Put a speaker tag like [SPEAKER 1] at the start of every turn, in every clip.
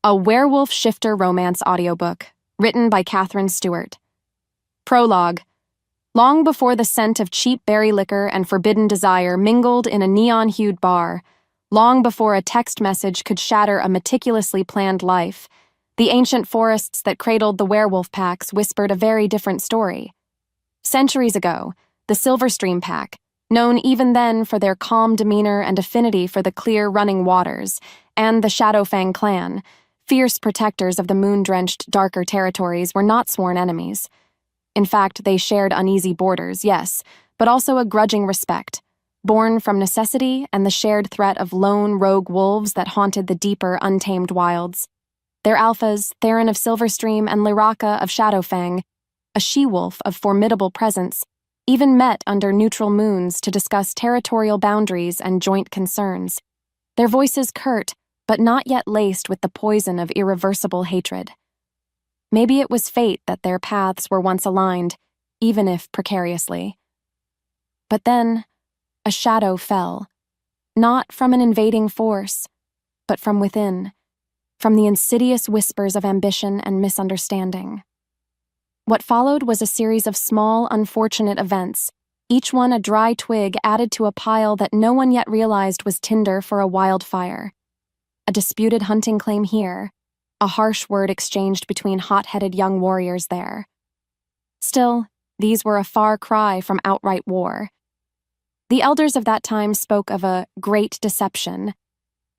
[SPEAKER 1] A Werewolf Shifter Romance audiobook, written by Katherine Stewart. Prologue. Long before the scent of cheap berry liquor and forbidden desire mingled in a neon-hued bar, long before a text message could shatter a meticulously planned life, the ancient forests that cradled the werewolf packs whispered a very different story. Centuries ago, the Silverstream Pack, known even then for their calm demeanor and affinity for the clear running waters, and the Shadowfang Clan, fierce protectors of the moon-drenched, darker territories, were not sworn enemies. In fact, they shared uneasy borders, yes, but also a grudging respect, born from necessity and the shared threat of lone rogue wolves that haunted the deeper, untamed wilds. Their alphas, Theron of Silverstream and Lyraka of Shadowfang, a she-wolf of formidable presence, even met under neutral moons to discuss territorial boundaries and joint concerns. Their voices curt, but not yet laced with the poison of irreversible hatred. Maybe it was fate that their paths were once aligned, even if precariously. But then, a shadow fell, not from an invading force, but from within, from the insidious whispers of ambition and misunderstanding. What followed was a series of small, unfortunate events, each one a dry twig added to a pile that no one yet realized was tinder for a wildfire. A disputed hunting claim here, a harsh word exchanged between hot-headed young warriors there. Still, these were a far cry from outright war. The elders of that time spoke of a great deception,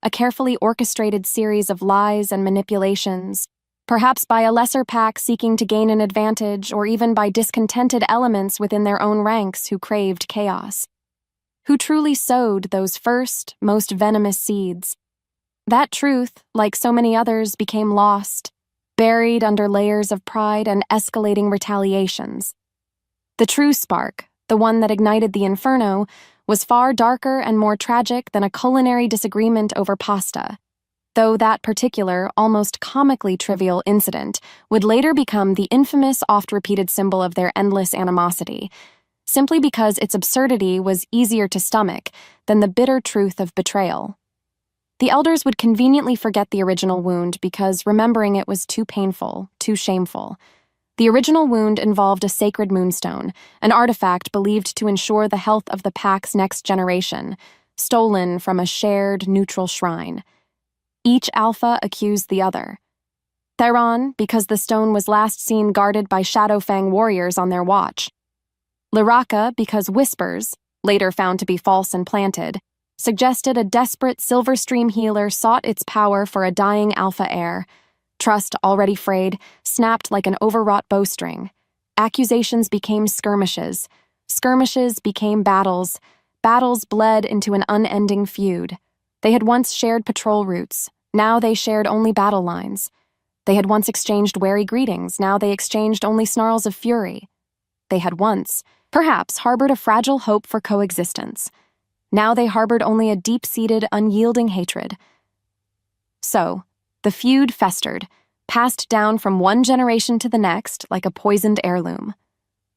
[SPEAKER 1] a carefully orchestrated series of lies and manipulations, perhaps by a lesser pack seeking to gain an advantage, or even by discontented elements within their own ranks who craved chaos. Who truly sowed those first, most venomous seeds? That truth, like so many others, became lost, buried under layers of pride and escalating retaliations. The true spark, the one that ignited the inferno, was far darker and more tragic than a culinary disagreement over pasta, though that particular, almost comically trivial incident would later become the infamous, oft-repeated symbol of their endless animosity, simply because its absurdity was easier to stomach than the bitter truth of betrayal. The elders would conveniently forget the original wound because remembering it was too painful, too shameful. The original wound involved a sacred moonstone, an artifact believed to ensure the health of the pack's next generation, stolen from a shared, neutral shrine. Each alpha accused the other. Theron, because the stone was last seen guarded by Shadowfang warriors on their watch. Lyraka, because whispers, later found to be false and planted, suggested a desperate Silverstream healer sought its power for a dying alpha heir. Trust, already frayed, snapped like an overwrought bowstring. Accusations became skirmishes. Skirmishes became battles. Battles bled into an unending feud. They had once shared patrol routes. Now they shared only battle lines. They had once exchanged wary greetings. Now they exchanged only snarls of fury. They had once, perhaps, harbored a fragile hope for coexistence. Now they harbored only a deep-seated, unyielding hatred. So, the feud festered, passed down from one generation to the next like a poisoned heirloom.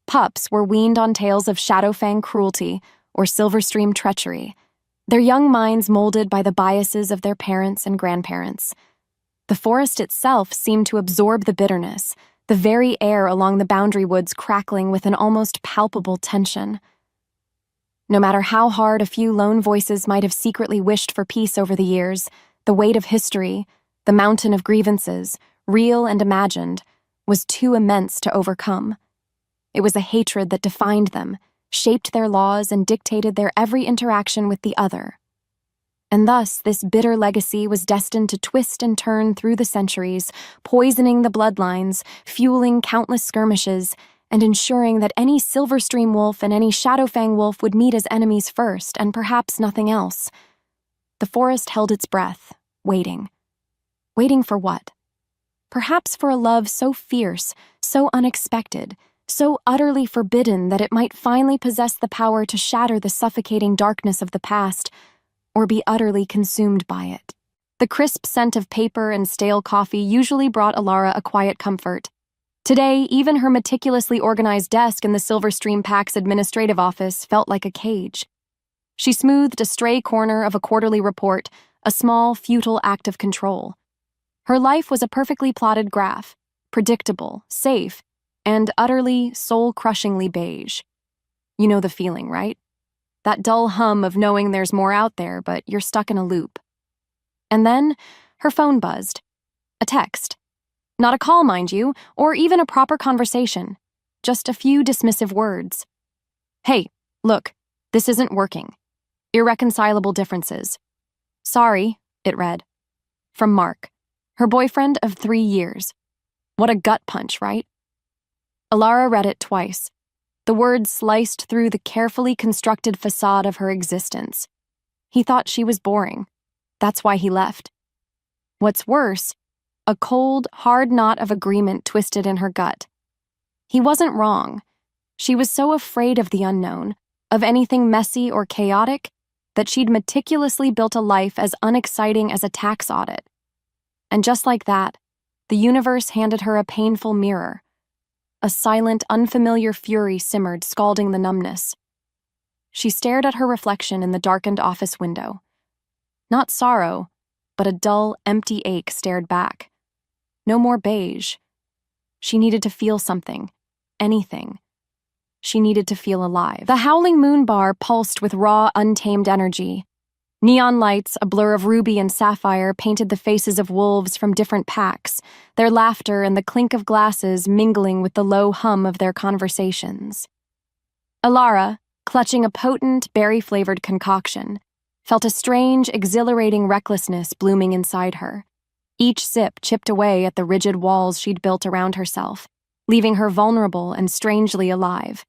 [SPEAKER 1] Pups were weaned on tales of Shadowfang cruelty or Silverstream treachery, their young minds molded by the biases of their parents and grandparents. The forest itself seemed to absorb the bitterness, the very air along the boundary woods crackling with an almost palpable tension. No matter how hard a few lone voices might have secretly wished for peace over the years, the weight of history, the mountain of grievances, real and imagined, was too immense to overcome. It was a hatred that defined them, shaped their laws, and dictated their every interaction with the other. And thus, this bitter legacy was destined to twist and turn through the centuries, poisoning the bloodlines, fueling countless skirmishes, and ensuring that any Silverstream wolf and any Shadowfang wolf would meet as enemies first, and perhaps nothing else. The forest held its breath, waiting. Waiting for what? Perhaps for a love so fierce, so unexpected, so utterly forbidden that it might finally possess the power to shatter the suffocating darkness of the past, or be utterly consumed by it. The crisp scent of paper and stale coffee usually brought Alara a quiet comfort. Today, even her meticulously organized desk in the Silverstream Pack's administrative office felt like a cage. She smoothed a stray corner of a quarterly report, a small, futile act of control. Her life was a perfectly plotted graph, predictable, safe, and utterly, soul-crushingly beige. You know the feeling, right? That dull hum of knowing there's more out there, but you're stuck in a loop. And then, her phone buzzed. A text. Not a call, mind you, or even a proper conversation. Just a few dismissive words. "Hey, look, this isn't working. Irreconcilable differences. Sorry," it read. From Mark, her boyfriend of 3 years. What a gut punch, right? Alara read it twice. The words sliced through the carefully constructed facade of her existence. He thought she was boring. That's why he left. What's worse, a cold, hard knot of agreement twisted in her gut. He wasn't wrong. She was so afraid of the unknown, of anything messy or chaotic, that she'd meticulously built a life as unexciting as a tax audit. And just like that, the universe handed her a painful mirror. A silent, unfamiliar fury simmered, scalding the numbness. She stared at her reflection in the darkened office window. Not sorrow, but a dull, empty ache stared back. No more beige. She needed to feel something. Anything. She needed to feel alive. The howling moon bar pulsed with raw, untamed energy. Neon lights, a blur of ruby and sapphire, painted the faces of wolves from different packs, their laughter and the clink of glasses mingling with the low hum of their conversations. Alara, clutching a potent, berry-flavored concoction, felt a strange, exhilarating recklessness blooming inside her. Each sip chipped away at the rigid walls she'd built around herself, leaving her vulnerable and strangely alive.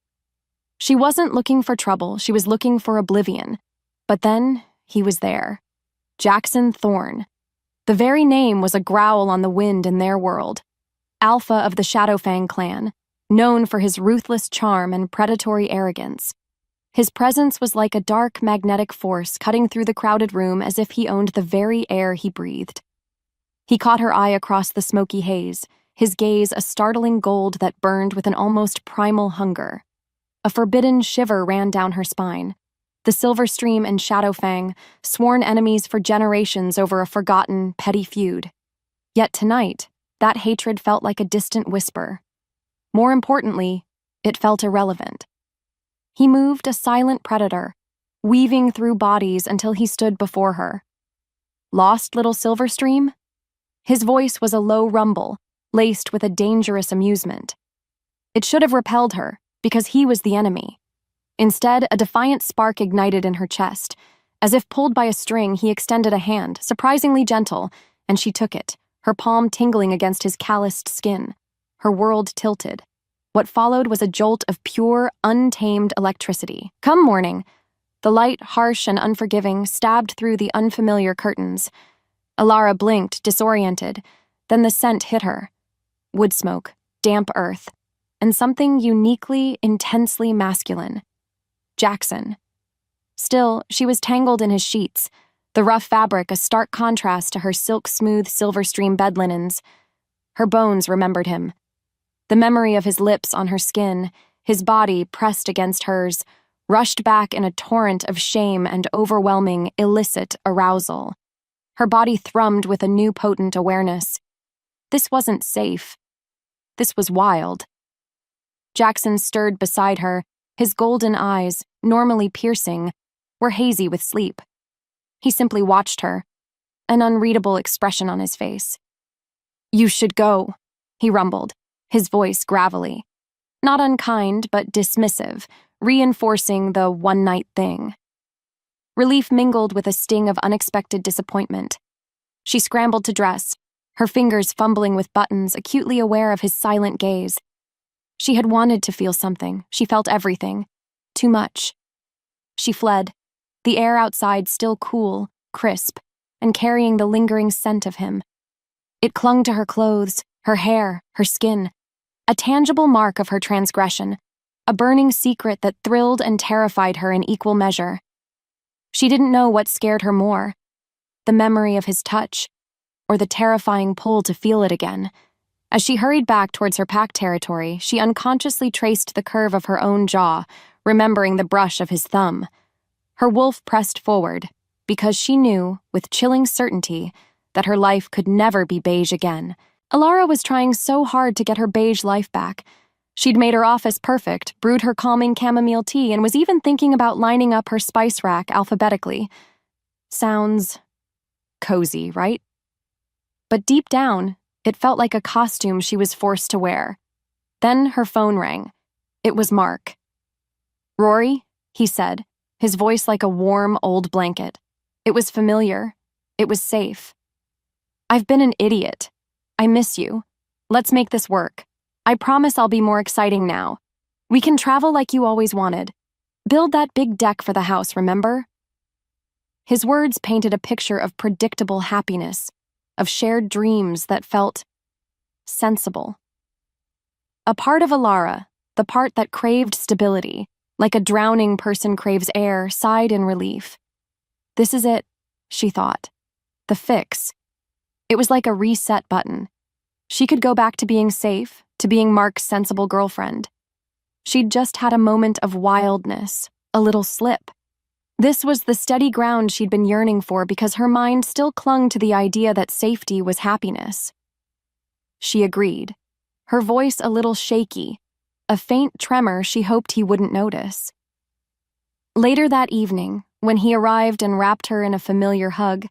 [SPEAKER 1] She wasn't looking for trouble, she was looking for oblivion. But then, he was there. Jackson Thorne. The very name was a growl on the wind in their world. Alpha of the Shadowfang Clan, known for his ruthless charm and predatory arrogance. His presence was like a dark, magnetic force cutting through the crowded room as if he owned the very air he breathed. He caught her eye across the smoky haze, his gaze a startling gold that burned with an almost primal hunger. A forbidden shiver ran down her spine. The Silverstream and Shadowfang, sworn enemies for generations over a forgotten, petty feud. Yet tonight, that hatred felt like a distant whisper. More importantly, it felt irrelevant. He moved a silent predator, weaving through bodies until he stood before her. Lost little Silverstream? His voice was a low rumble, laced with a dangerous amusement. It should have repelled her, because he was the enemy. Instead, a defiant spark ignited in her chest. As if pulled by a string, he extended a hand, surprisingly gentle, and she took it, her palm tingling against his calloused skin. Her world tilted. What followed was a jolt of pure, untamed electricity. Come morning. The light, harsh and unforgiving, stabbed through the unfamiliar curtains. Alara blinked, disoriented. Then the scent hit her. Wood smoke, damp earth, and something uniquely, intensely masculine. Jackson. Still, she was tangled in his sheets, the rough fabric a stark contrast to her silk-smooth Silverstream bed linens. Her bones remembered him. The memory of his lips on her skin, his body pressed against hers, rushed back in a torrent of shame and overwhelming, illicit arousal. Her body thrummed with a new potent awareness. This wasn't safe. This was wild. Jackson stirred beside her. His golden eyes, normally piercing, were hazy with sleep. He simply watched her, an unreadable expression on his face. "You should go," he rumbled, his voice gravelly. Not unkind, but dismissive, reinforcing the one-night thing. Relief mingled with a sting of unexpected disappointment. She scrambled to dress, her fingers fumbling with buttons, acutely aware of his silent gaze. She had wanted to feel something. She felt everything. Too much. She fled, the air outside still cool, crisp, and carrying the lingering scent of him. It clung to her clothes, her hair, her skin, a tangible mark of her transgression, a burning secret that thrilled and terrified her in equal measure. She didn't know what scared her more, the memory of his touch, or the terrifying pull to feel it again. As she hurried back towards her pack territory, she unconsciously traced the curve of her own jaw, remembering the brush of his thumb. Her wolf pressed forward, because she knew, with chilling certainty, that her life could never be beige again. Alara was trying so hard to get her beige life back. She'd made her office perfect, brewed her calming chamomile tea, and was even thinking about lining up her spice rack alphabetically. Sounds cozy, right? But deep down, it felt like a costume she was forced to wear. Then her phone rang. It was Mark. "Rory," he said, his voice like a warm, old blanket. It was familiar. It was safe. "I've been an idiot. I miss you. Let's make this work. I promise I'll be more exciting now. We can travel like you always wanted. Build that big deck for the house, remember?" His words painted a picture of predictable happiness, of shared dreams that felt sensible. A part of Alara, the part that craved stability, like a drowning person craves air, sighed in relief. This is it, she thought. The fix. It was like a reset button. She could go back to being safe, to being Mark's sensible girlfriend. She'd just had a moment of wildness, a little slip. This was the steady ground she'd been yearning for because her mind still clung to the idea that safety was happiness. She agreed, her voice a little shaky, a faint tremor she hoped he wouldn't notice. Later that evening, when he arrived and wrapped her in a familiar hug,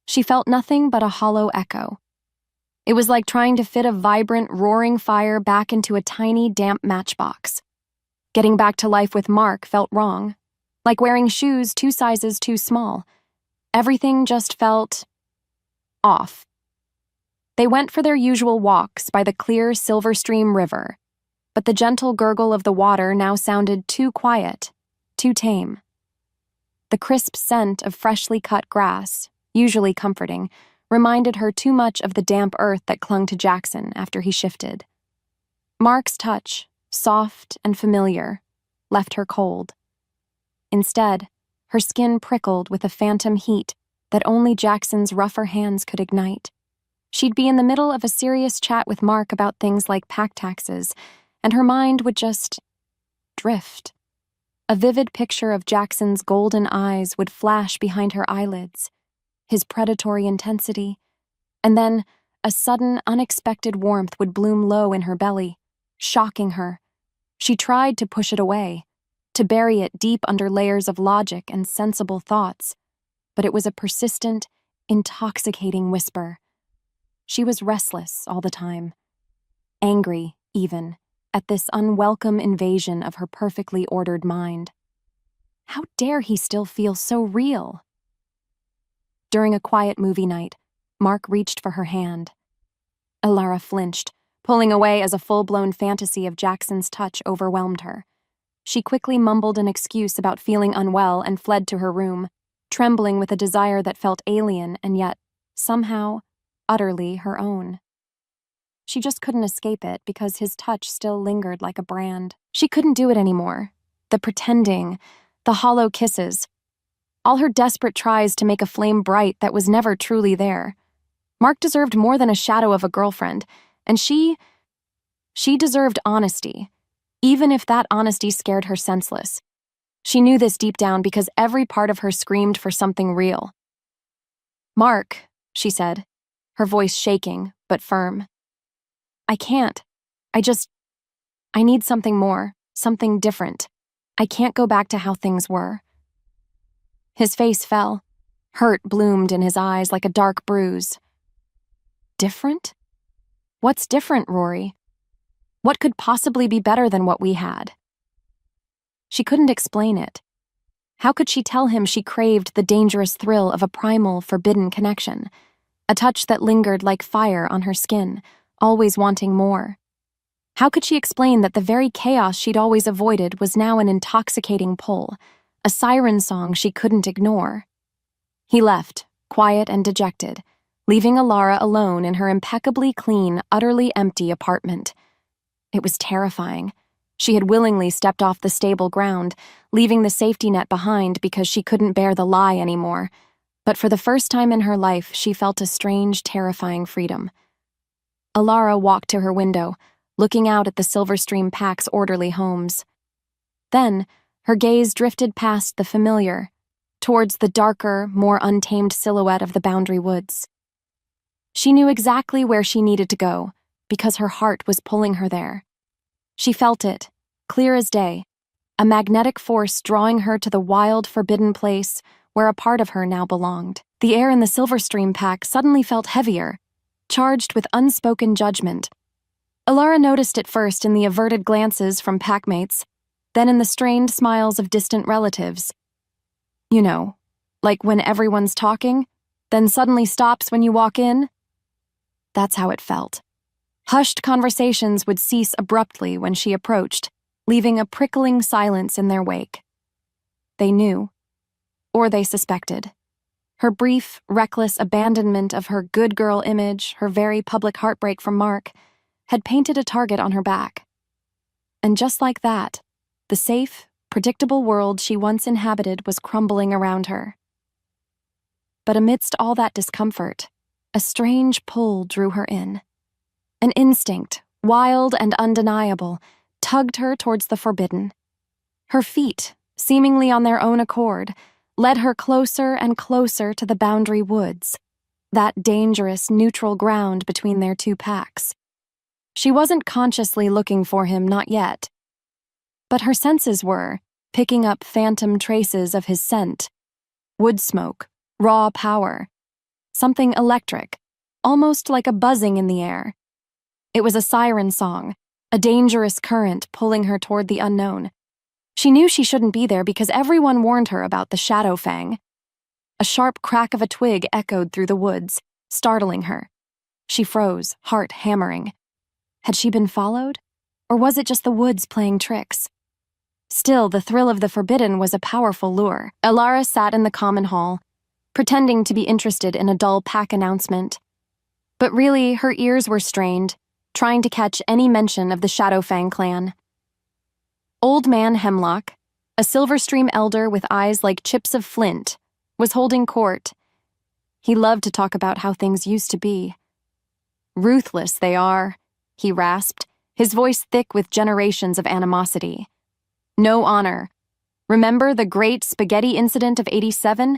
[SPEAKER 1] she felt nothing but a hollow echo. It was like trying to fit a vibrant, roaring fire back into a tiny, damp matchbox. Getting back to life with Mark felt wrong, like wearing shoes 2 sizes too small. Everything just felt off. They went for their usual walks by the clear Silverstream River, but the gentle gurgle of the water now sounded too quiet, too tame. The crisp scent of freshly cut grass, usually comforting, reminded her too much of the damp earth that clung to Jackson after he shifted. Mark's touch, soft and familiar, left her cold. Instead, her skin prickled with a phantom heat that only Jackson's rougher hands could ignite. She'd be in the middle of a serious chat with Mark about things like pack taxes, and her mind would just drift. A vivid picture of Jackson's golden eyes would flash behind her eyelids, his predatory intensity, and then a sudden, unexpected warmth would bloom low in her belly, shocking her. She tried to push it away, to bury it deep under layers of logic and sensible thoughts, but it was a persistent, intoxicating whisper. She was restless all the time, angry, even, at this unwelcome invasion of her perfectly ordered mind. How dare he still feel so real? During a quiet movie night, Mark reached for her hand. Alara flinched, pulling away as a full-blown fantasy of Jackson's touch overwhelmed her. She quickly mumbled an excuse about feeling unwell and fled to her room, trembling with a desire that felt alien and yet, somehow, utterly her own. She just couldn't escape it because his touch still lingered like a brand. She couldn't do it anymore. The pretending, the hollow kisses, all her desperate tries to make a flame bright that was never truly there. Mark deserved more than a shadow of a girlfriend, and she deserved honesty, even if that honesty scared her senseless. She knew this deep down because every part of her screamed for something real. "Mark," she said, her voice shaking, but firm. "I can't. I need something more, something different. I can't go back to how things were." His face fell. Hurt bloomed in his eyes like a dark bruise. Different? What's different, Rory? What could possibly be better than what we had? She couldn't explain it. How could she tell him she craved the dangerous thrill of a primal, forbidden connection? A touch that lingered like fire on her skin, always wanting more. How could she explain that the very chaos she'd always avoided was now an intoxicating pull, a siren song she couldn't ignore? He left, quiet and dejected, leaving Alara alone in her impeccably clean, utterly empty apartment. It was terrifying. She had willingly stepped off the stable ground, leaving the safety net behind because she couldn't bear the lie anymore. But for the first time in her life, she felt a strange, terrifying freedom. Alara walked to her window, looking out at the Silverstream Pack's orderly homes. Then, her gaze drifted past the familiar, towards the darker, more untamed silhouette of the Boundary Woods. She knew exactly where she needed to go, because her heart was pulling her there. She felt it, clear as day, a magnetic force drawing her to the wild, forbidden place where a part of her now belonged. The air in the Silverstream Pack suddenly felt heavier, charged with unspoken judgment. Alara noticed it first in the averted glances from packmates, then in the strained smiles of distant relatives. You know, like when everyone's talking, then suddenly stops when you walk in? That's how it felt. Hushed conversations would cease abruptly when she approached, leaving a prickling silence in their wake. They knew, or they suspected. Her brief, reckless abandonment of her good girl image, her very public heartbreak from Mark, had painted a target on her back. And just like that, the safe, predictable world she once inhabited was crumbling around her. But amidst all that discomfort, a strange pull drew her in. An instinct, wild and undeniable, tugged her towards the forbidden. Her feet, seemingly on their own accord, led her closer and closer to the boundary woods, that dangerous neutral ground between their two packs. She wasn't consciously looking for him, not yet. But her senses were, picking up phantom traces of his scent. Wood smoke, raw power, something electric, almost like a buzzing in the air. It was a siren song, a dangerous current pulling her toward the unknown. She knew she shouldn't be there because everyone warned her about the Shadowfang. A sharp crack of a twig echoed through the woods, startling her. She froze, heart hammering. Had she been followed? Or was it just the woods playing tricks? Still, the thrill of the forbidden was a powerful lure. Alara sat in the common hall, pretending to be interested in a dull pack announcement. But really, her ears were strained, trying to catch any mention of the Shadowfang Clan. Old Man Hemlock, a Silverstream elder with eyes like chips of flint, was holding court. He loved to talk about how things used to be. Ruthless they are, he rasped, his voice thick with generations of animosity. No honor. Remember the great spaghetti incident of '87?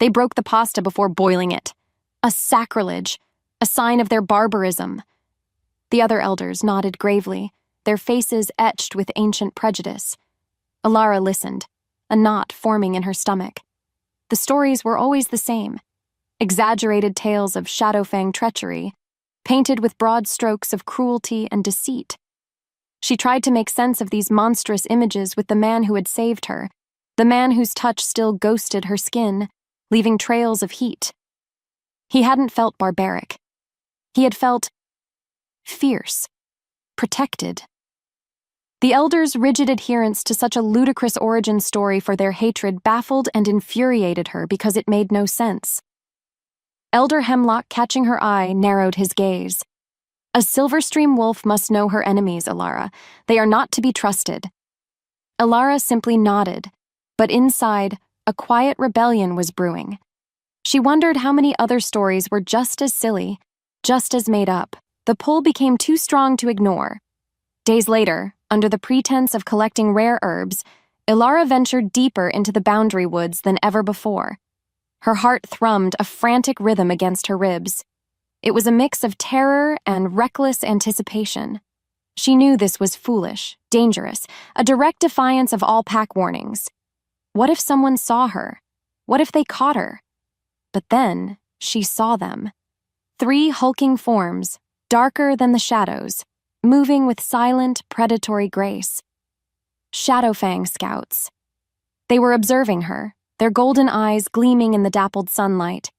[SPEAKER 1] They broke the pasta before boiling it. A sacrilege, a sign of their barbarism. The other elders nodded gravely, their faces etched with ancient prejudice. Alara listened, a knot forming in her stomach. The stories were always the same. Exaggerated tales of Shadowfang treachery, painted with broad strokes of cruelty and deceit. She tried to make sense of these monstrous images with the man who had saved her, the man whose touch still ghosted her skin, leaving trails of heat. He hadn't felt barbaric. He had felt fierce, protected. The elders' rigid adherence to such a ludicrous origin story for their hatred baffled and infuriated her because it made no sense. Elder Hemlock, catching her eye, narrowed his gaze. A Silverstream wolf must know her enemies, Alara. They are not to be trusted. Alara simply nodded, but inside, a quiet rebellion was brewing. She wondered how many other stories were just as silly, just as made up. The pull became too strong to ignore. Days later, under the pretense of collecting rare herbs, Alara ventured deeper into the boundary woods than ever before. Her heart thrummed a frantic rhythm against her ribs. It was a mix of terror and reckless anticipation. She knew this was foolish, dangerous, a direct defiance of all pack warnings. What if someone saw her? What if they caught her? But then, she saw them. 3 hulking forms, darker than the shadows, moving with silent, predatory grace. Shadowfang scouts. They were observing her, their golden eyes gleaming in the dappled sunlight.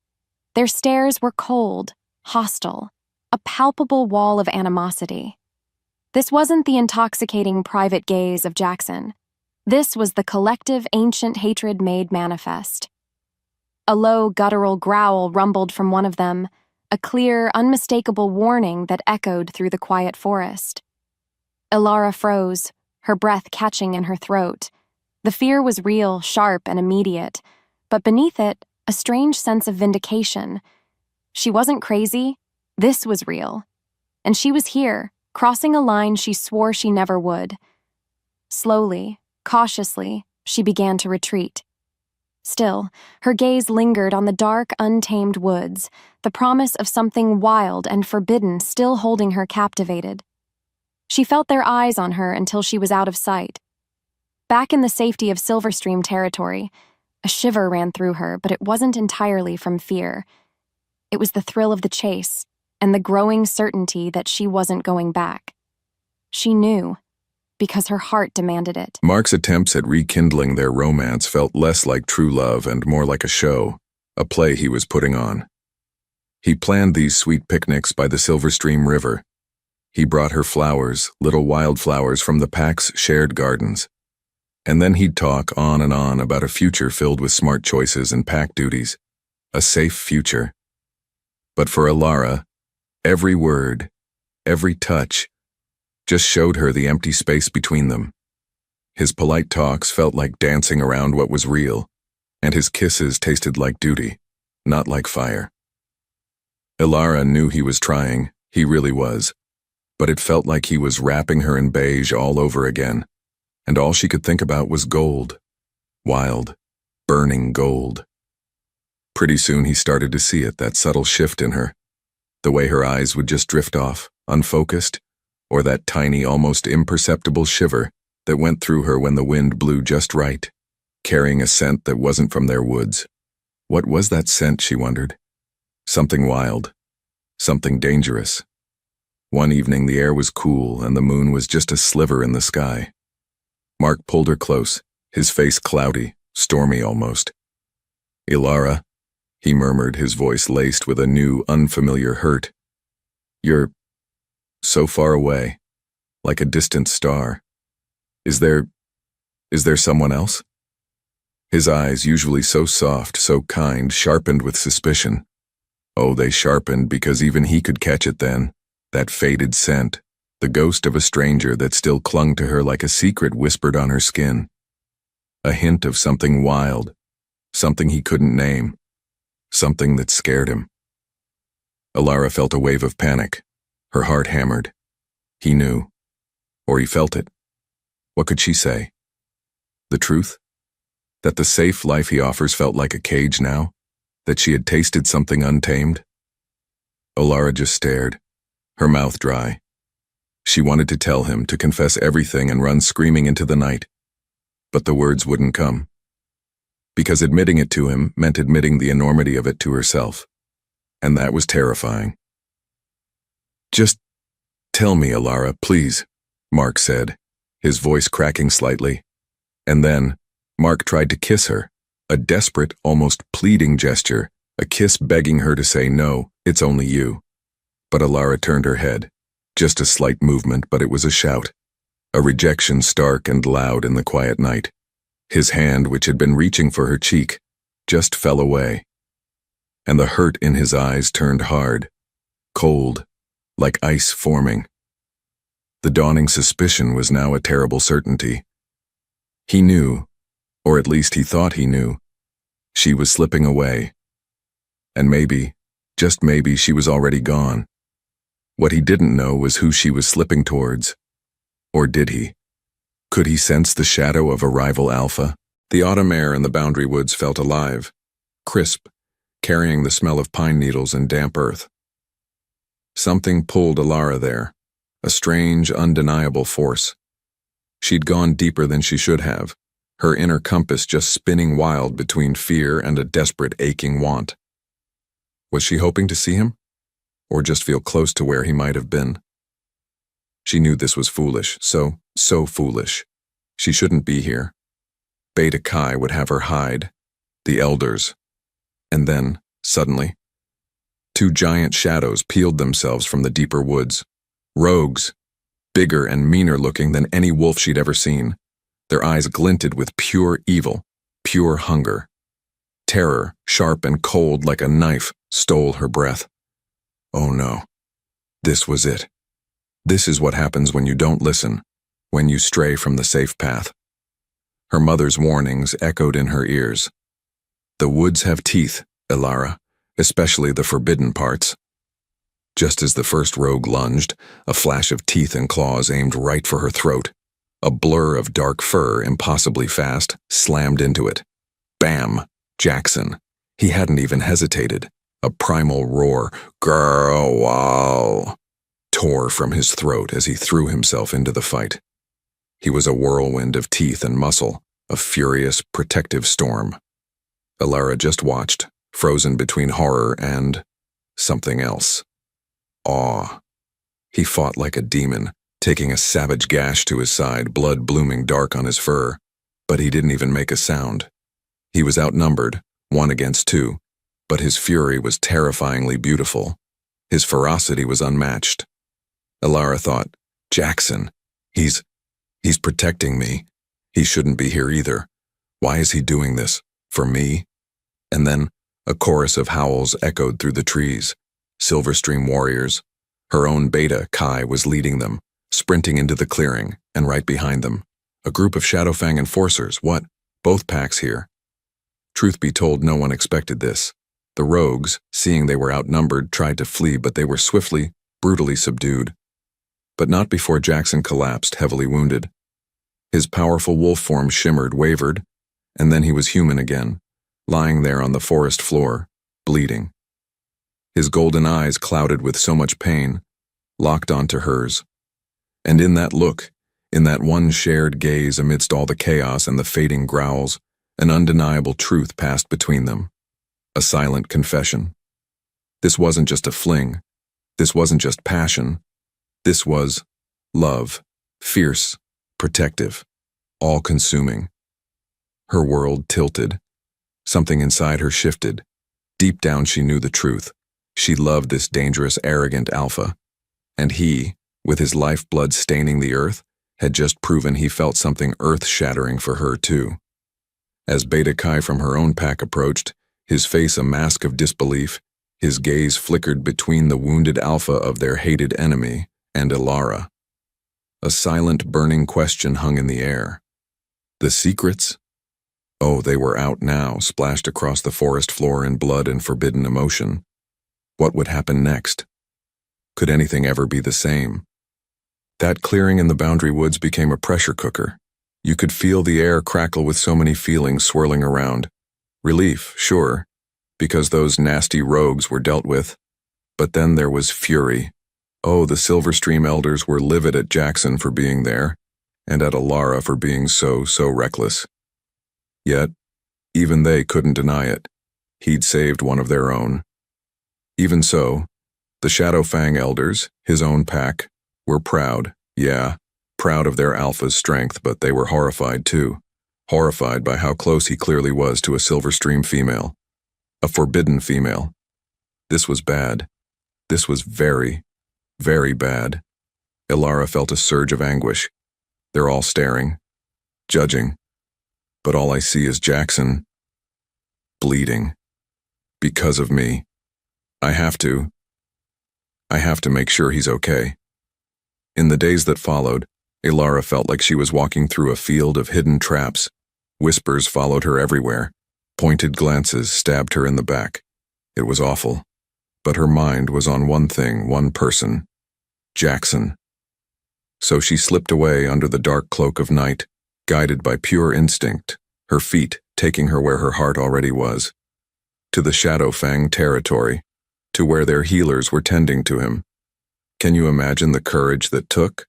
[SPEAKER 1] Their stares were cold, hostile, a palpable wall of animosity. This wasn't the intoxicating private gaze of Jackson. This was the collective ancient hatred made manifest. A low, guttural growl rumbled from one of them, a clear, unmistakable warning that echoed through the quiet forest. Alara froze, her breath catching in her throat. The fear was real, sharp, and immediate, but beneath it, a strange sense of vindication. She wasn't crazy. This was real. And she was here, crossing a line she swore she never would. Slowly, cautiously, she began to retreat. Still, her gaze lingered on the dark, untamed woods, the promise of something wild and forbidden still holding her captivated. She felt their eyes on her until she was out of sight. Back in the safety of Silverstream territory, a shiver ran through her, but it wasn't entirely from fear. It was the thrill of the chase and the growing certainty that she wasn't going back. She knew, because her heart demanded it.
[SPEAKER 2] Mark's attempts at rekindling their romance felt less like true love and more like a show, a play he was putting on. He planned these sweet picnics by the Silverstream River. He brought her flowers, little wildflowers from the Pack's shared gardens. And then he'd talk on and on about a future filled with smart choices and Pack duties, a safe future. But for Alara, every word, every touch, just showed her the empty space between them. His polite talks felt like dancing around what was real, and his kisses tasted like duty, not like fire. Alara knew he was trying, he really was, but it felt like he was wrapping her in beige all over again, and all she could think about was gold. Wild, burning gold. Pretty soon he started to see it, that subtle shift in her, the way her eyes would just drift off, unfocused, or that tiny, almost imperceptible shiver that went through her when the wind blew just right, carrying a scent that wasn't from their woods. What was that scent, she wondered? Something wild, something dangerous. One evening the air was cool and the moon was just a sliver in the sky. Mark pulled her close, his face cloudy, stormy almost. "Alara," he murmured, his voice laced with a new, unfamiliar hurt. "You're so far away, like a distant star. Is there someone else?" His eyes, usually so soft, so kind, sharpened with suspicion. Oh, they sharpened because even he could catch it then, that faded scent, the ghost of a stranger that still clung to her like a secret whispered on her skin. A hint of something wild, something he couldn't name, something that scared him. Alara felt a wave of panic. Her heart hammered. He knew, or he felt it. What could she say? The truth? That the safe life he offers felt like a cage now? That she had tasted something untamed? Alara just stared, her mouth dry. She wanted to tell him, to confess everything and run screaming into the night. But the words wouldn't come. Because admitting it to him meant admitting the enormity of it to herself. And that was terrifying. "Just tell me, Alara, please," Mark said, his voice cracking slightly. And then, Mark tried to kiss her, a desperate, almost pleading gesture, a kiss begging her to say no, it's only you. But Alara turned her head. Just a slight movement, but it was a shout. A rejection stark and loud in the quiet night. His hand, which had been reaching for her cheek, just fell away. And the hurt in his eyes turned hard, cold, like ice forming. The dawning suspicion was now a terrible certainty. He knew, or at least he thought he knew, she was slipping away. And maybe, just maybe, she was already gone. What he didn't know was who she was slipping towards. Or did he? Could he sense the shadow of a rival alpha? The autumn air in the Boundary Woods felt alive, crisp, carrying the smell of pine needles and damp earth. Something pulled Alara there, a strange, undeniable force. She'd gone deeper than she should have, her inner compass just spinning wild between fear and a desperate, aching want. Was she hoping to see him? Or just feel close to where he might have been? She knew this was foolish, so foolish. She shouldn't be here. Beta Kai would have her hide. The elders. And then, suddenly, two giant shadows peeled themselves from the deeper woods. Rogues, bigger and meaner looking than any wolf she'd ever seen. Their eyes glinted with pure evil, pure hunger. Terror, sharp and cold like a knife, stole her breath. Oh no. This was it. This is what happens when you don't listen, when you stray from the safe path. Her mother's warnings echoed in her ears. The woods have teeth, Alara, especially the forbidden parts. Just as the first rogue lunged, a flash of teeth and claws aimed right for her throat. A blur of dark fur, impossibly fast, slammed into it. Bam! Jackson. He hadn't even hesitated. A primal roar, "Girl!" tore from his throat as he threw himself into the fight. He was a whirlwind of teeth and muscle, a furious, protective storm. Elara just watched, frozen between horror and something else. Awe. He fought like a demon, taking a savage gash to his side, blood blooming dark on his fur, but he didn't even make a sound. He was outnumbered, 1 against 2, but his fury was terrifyingly beautiful. His ferocity was unmatched. Elara thought, Jackson, he's protecting me. He shouldn't be here either. Why is he doing this? For me? And then a chorus of howls echoed through the trees. Silverstream warriors. Her own beta, Kai, was leading them, sprinting into the clearing, and right behind them, a group of Shadowfang enforcers. What? Both packs here. Truth be told, no one expected this. The rogues, seeing they were outnumbered, tried to flee, but they were swiftly, brutally subdued. But not before Jackson collapsed, heavily wounded. His powerful wolf form shimmered, wavered, and then he was human again, lying there on the forest floor, bleeding. His golden eyes, clouded with so much pain, locked onto hers. And in that look, in that one shared gaze amidst all the chaos and the fading growls, an undeniable truth passed between them. A silent confession. This wasn't just a fling. This wasn't just passion. This was love, fierce, protective, all-consuming. Her world tilted. Something inside her shifted. Deep down she knew the truth. She loved this dangerous, arrogant alpha. And he, with his lifeblood staining the earth, had just proven he felt something earth-shattering for her too. As Beta Kai from her own pack approached, his face a mask of disbelief, his gaze flickered between the wounded alpha of their hated enemy and Elara. A silent, burning question hung in the air. The secrets? Oh, they were out now, splashed across the forest floor in blood and forbidden emotion. What would happen next? Could anything ever be the same? That clearing in the Boundary Woods became a pressure cooker. You could feel the air crackle with so many feelings swirling around. Relief, sure, because those nasty rogues were dealt with. But then there was fury. Oh, the Silverstream elders were livid at Jackson for being there, and at Elara for being so reckless. Yet, even they couldn't deny it. He'd saved one of their own. Even so, the Shadowfang elders, his own pack, were proud, proud of their alpha's strength, but they were horrified too. Horrified by how close he clearly was to a Silverstream female. A forbidden female. This was bad. This was very, very bad. Elara felt a surge of anguish. They're all staring, judging. But all I see is Jackson bleeding. Because of me. I have to make sure he's okay. In the days that followed, Elara felt like she was walking through a field of hidden traps. Whispers followed her everywhere. Pointed glances stabbed her in the back. It was awful. But her mind was on one thing, one person. Jackson. So she slipped away under the dark cloak of night, guided by pure instinct, her feet taking her where her heart already was. To the Shadowfang territory, to where their healers were tending to him. Can you imagine the courage that took?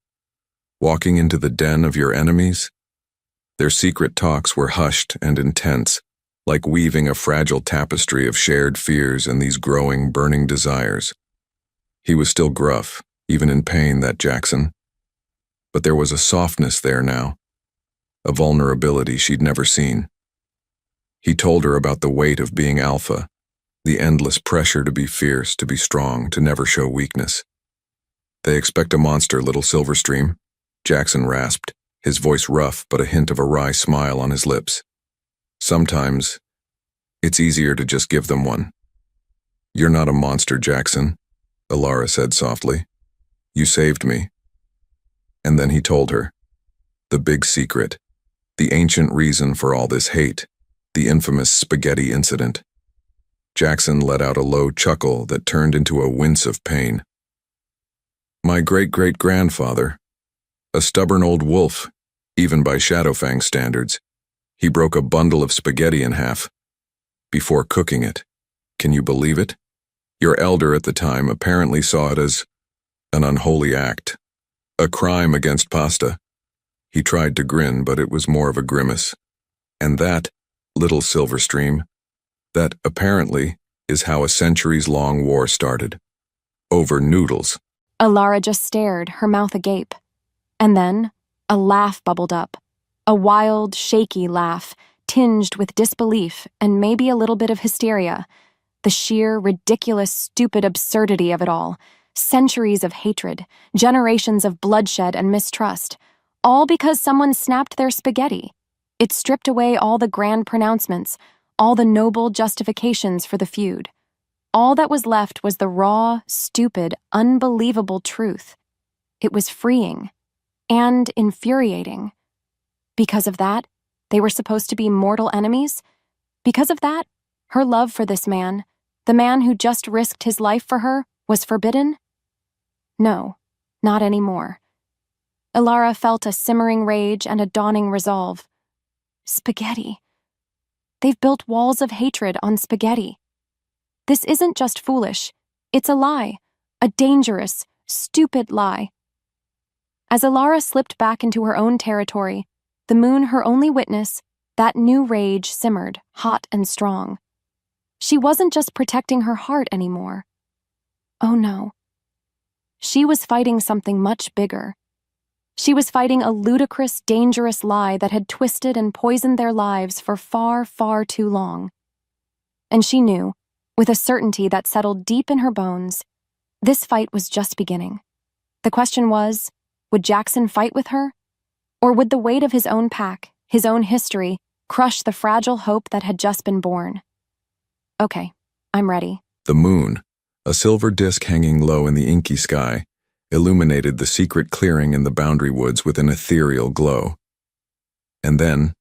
[SPEAKER 2] Walking into the den of your enemies? Their secret talks were hushed and intense, like weaving a fragile tapestry of shared fears and these growing, burning desires. He was still gruff, even in pain, that Jackson. But there was a softness there now, a vulnerability she'd never seen. He told her about the weight of being alpha, the endless pressure to be fierce, to be strong, to never show weakness. They expect a monster, little Silverstream, Jackson rasped, his voice rough but a hint of a wry smile on his lips. Sometimes, it's easier to just give them one. You're not a monster, Jackson, Elara said softly. You saved me. And then he told her. The big secret. The ancient reason for all this hate. The infamous spaghetti incident. Jackson let out a low chuckle that turned into a wince of pain. My great-great-grandfather. A stubborn old wolf, even by Shadowfang standards. He broke a bundle of spaghetti in half. before cooking it. Can you believe it? Your elder at the time apparently saw it as an unholy act, a crime against pasta. He tried to grin, but it was more of a grimace. And that, little Silverstream, that apparently is how a centuries-long war started. Over noodles.
[SPEAKER 1] Alara just stared, her mouth agape. And then, a laugh bubbled up. A wild, shaky laugh, tinged with disbelief and maybe a little bit of hysteria. The sheer, ridiculous, stupid absurdity of it all. Centuries of hatred, generations of bloodshed and mistrust. All because someone snapped their spaghetti. It stripped away all the grand pronouncements, all the noble justifications for the feud. All that was left was the raw, stupid, unbelievable truth. It was freeing and infuriating. Because of that, they were supposed to be mortal enemies? Because of that, her love for this man, the man who just risked his life for her, was forbidden? No, not anymore. Alara felt a simmering rage and a dawning resolve. Spaghetti. They've built walls of hatred on spaghetti. This isn't just foolish. It's a lie. A dangerous, stupid lie. As Alara slipped back into her own territory, the moon her only witness, that new rage simmered, hot and strong. She wasn't just protecting her heart anymore. Oh no. She was fighting something much bigger. She was fighting a ludicrous, dangerous lie that had twisted and poisoned their lives for far, far too long. And she knew, with a certainty that settled deep in her bones, this fight was just beginning. The question was, would Jackson fight with her? Or would the weight of his own pack, his own history, crush the fragile hope that had just been born? Okay, I'm ready.
[SPEAKER 2] The moon, a silver disk hanging low in the inky sky, illuminated the secret clearing in the boundary woods with an ethereal glow. And then,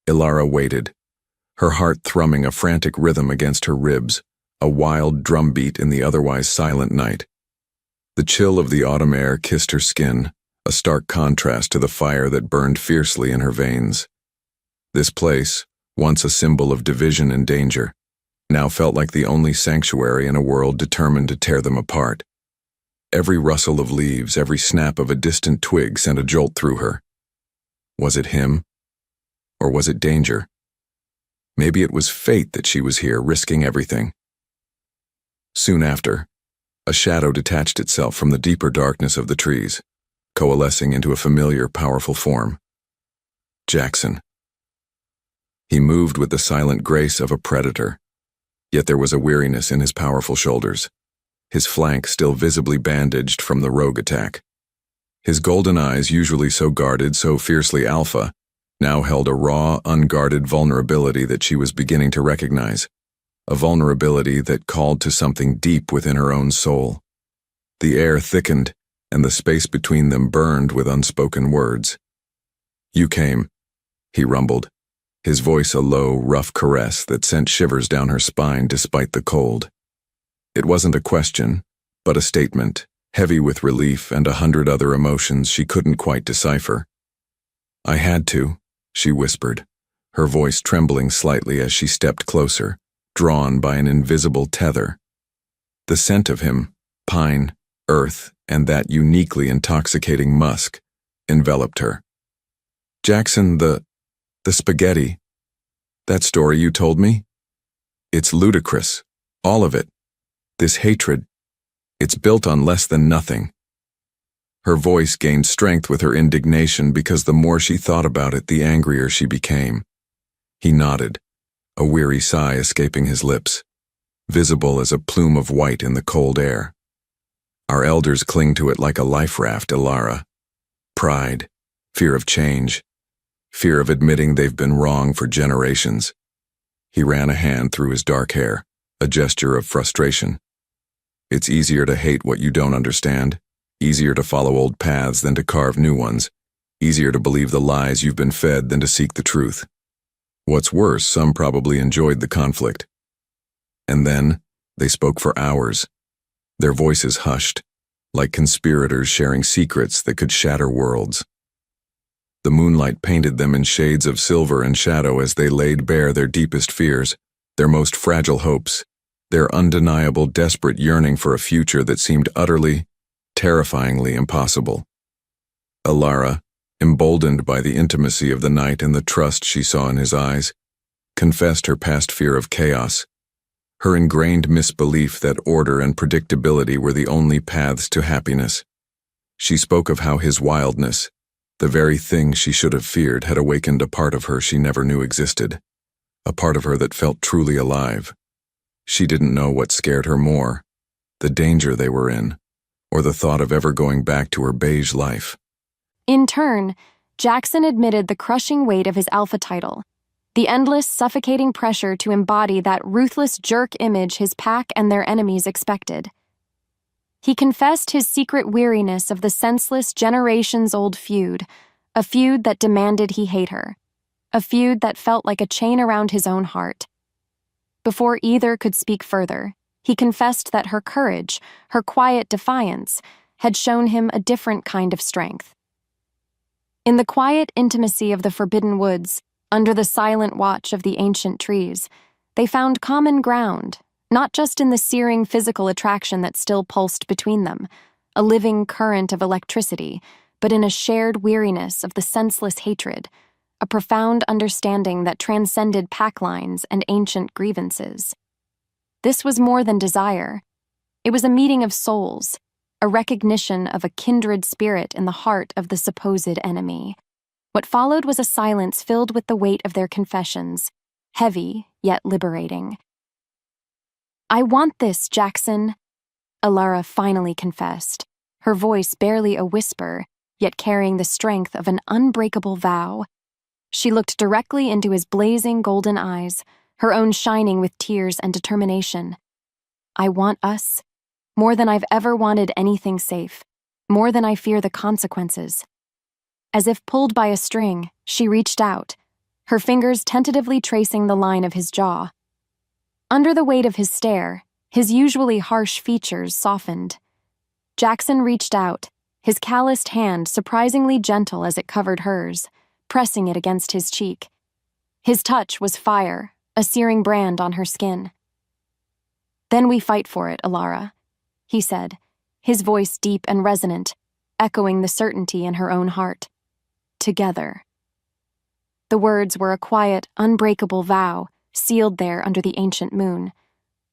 [SPEAKER 2] Alara waited, her heart thrumming a frantic rhythm against her ribs, a wild drumbeat in the otherwise silent night. The chill of the autumn air kissed her skin, a stark contrast to the fire that burned fiercely in her veins. This place, once a symbol of division and danger, now felt like the only sanctuary in a world determined to tear them apart. Every rustle of leaves, every snap of a distant twig sent a jolt through her. Was it him? Or was it danger? Maybe it was fate that she was here, risking everything. Soon after, a shadow detached itself from the deeper darkness of the trees, coalescing into a familiar, powerful form. Jackson. He moved with the silent grace of a predator, yet there was a weariness in his powerful shoulders, his flank still visibly bandaged from the rogue attack. His golden eyes, usually so guarded, so fiercely alpha, now held a raw, unguarded vulnerability that she was beginning to recognize, a vulnerability that called to something deep within her own soul. The air thickened, and the space between them burned with unspoken words. "You came," he rumbled, his voice a low, rough caress that sent shivers down her spine despite the cold. It wasn't a question, but a statement, heavy with relief and 100 other emotions she couldn't quite decipher. "I had to," she whispered, her voice trembling slightly as she stepped closer, drawn by an invisible tether. The scent of him, pine, earth, and that uniquely intoxicating musk, enveloped her. "Jackson, the spaghetti. That story you told me? It's ludicrous, all of it. This hatred, it's built on less than nothing." Her voice gained strength with her indignation because the more she thought about it, the angrier she became. He nodded, a weary sigh escaping his lips, visible as a plume of white in the cold air. "Our elders cling to it like a life raft, Alara. Pride, fear of change, fear of admitting they've been wrong for generations." He ran a hand through his dark hair, a gesture of frustration. "It's easier to hate what you don't understand, easier to follow old paths than to carve new ones, easier to believe the lies you've been fed than to seek the truth. What's worse, some probably enjoyed the conflict." And then, they spoke for hours, their voices hushed, like conspirators sharing secrets that could shatter worlds. The moonlight painted them in shades of silver and shadow as they laid bare their deepest fears, their most fragile hopes, their undeniable, desperate yearning for a future that seemed utterly, terrifyingly impossible. Alara, emboldened by the intimacy of the night and the trust she saw in his eyes, confessed her past fear of chaos, her ingrained misbelief that order and predictability were the only paths to happiness. She spoke of how his wildness, the very thing she should have feared, had awakened a part of her she never knew existed, a part of her that felt truly alive. She didn't know what scared her more, the danger they were in, or the thought of ever going back to her beige life.
[SPEAKER 1] In turn, Jackson admitted the crushing weight of his alpha title, the endless, suffocating pressure to embody that ruthless jerk image his pack and their enemies expected. He confessed his secret weariness of the senseless, generations-old feud, a feud that demanded he hate her, a feud that felt like a chain around his own heart. Before either could speak further, he confessed that her courage, her quiet defiance, had shown him a different kind of strength. In the quiet intimacy of the forbidden woods, under the silent watch of the ancient trees, they found common ground, not just in the searing physical attraction that still pulsed between them, a living current of electricity, but in a shared weariness of the senseless hatred, a profound understanding that transcended pack lines and ancient grievances. This was more than desire. It was a meeting of souls, a recognition of a kindred spirit in the heart of the supposed enemy. What followed was a silence filled with the weight of their confessions, heavy yet liberating. "I want this, Jackson," Alara finally confessed, her voice barely a whisper, yet carrying the strength of an unbreakable vow. She looked directly into his blazing golden eyes, her own shining with tears and determination. "I want us, more than I've ever wanted anything safe, more than I fear the consequences." As if pulled by a string, she reached out, her fingers tentatively tracing the line of his jaw. Under the weight of his stare, his usually harsh features softened. Jackson reached out, his calloused hand surprisingly gentle as it covered hers, pressing it against his cheek. His touch was fire, a searing brand on her skin. "Then we fight for it, Alara," he said, his voice deep and resonant, echoing the certainty in her own heart. "Together." The words were a quiet, unbreakable vow, sealed there under the ancient moon,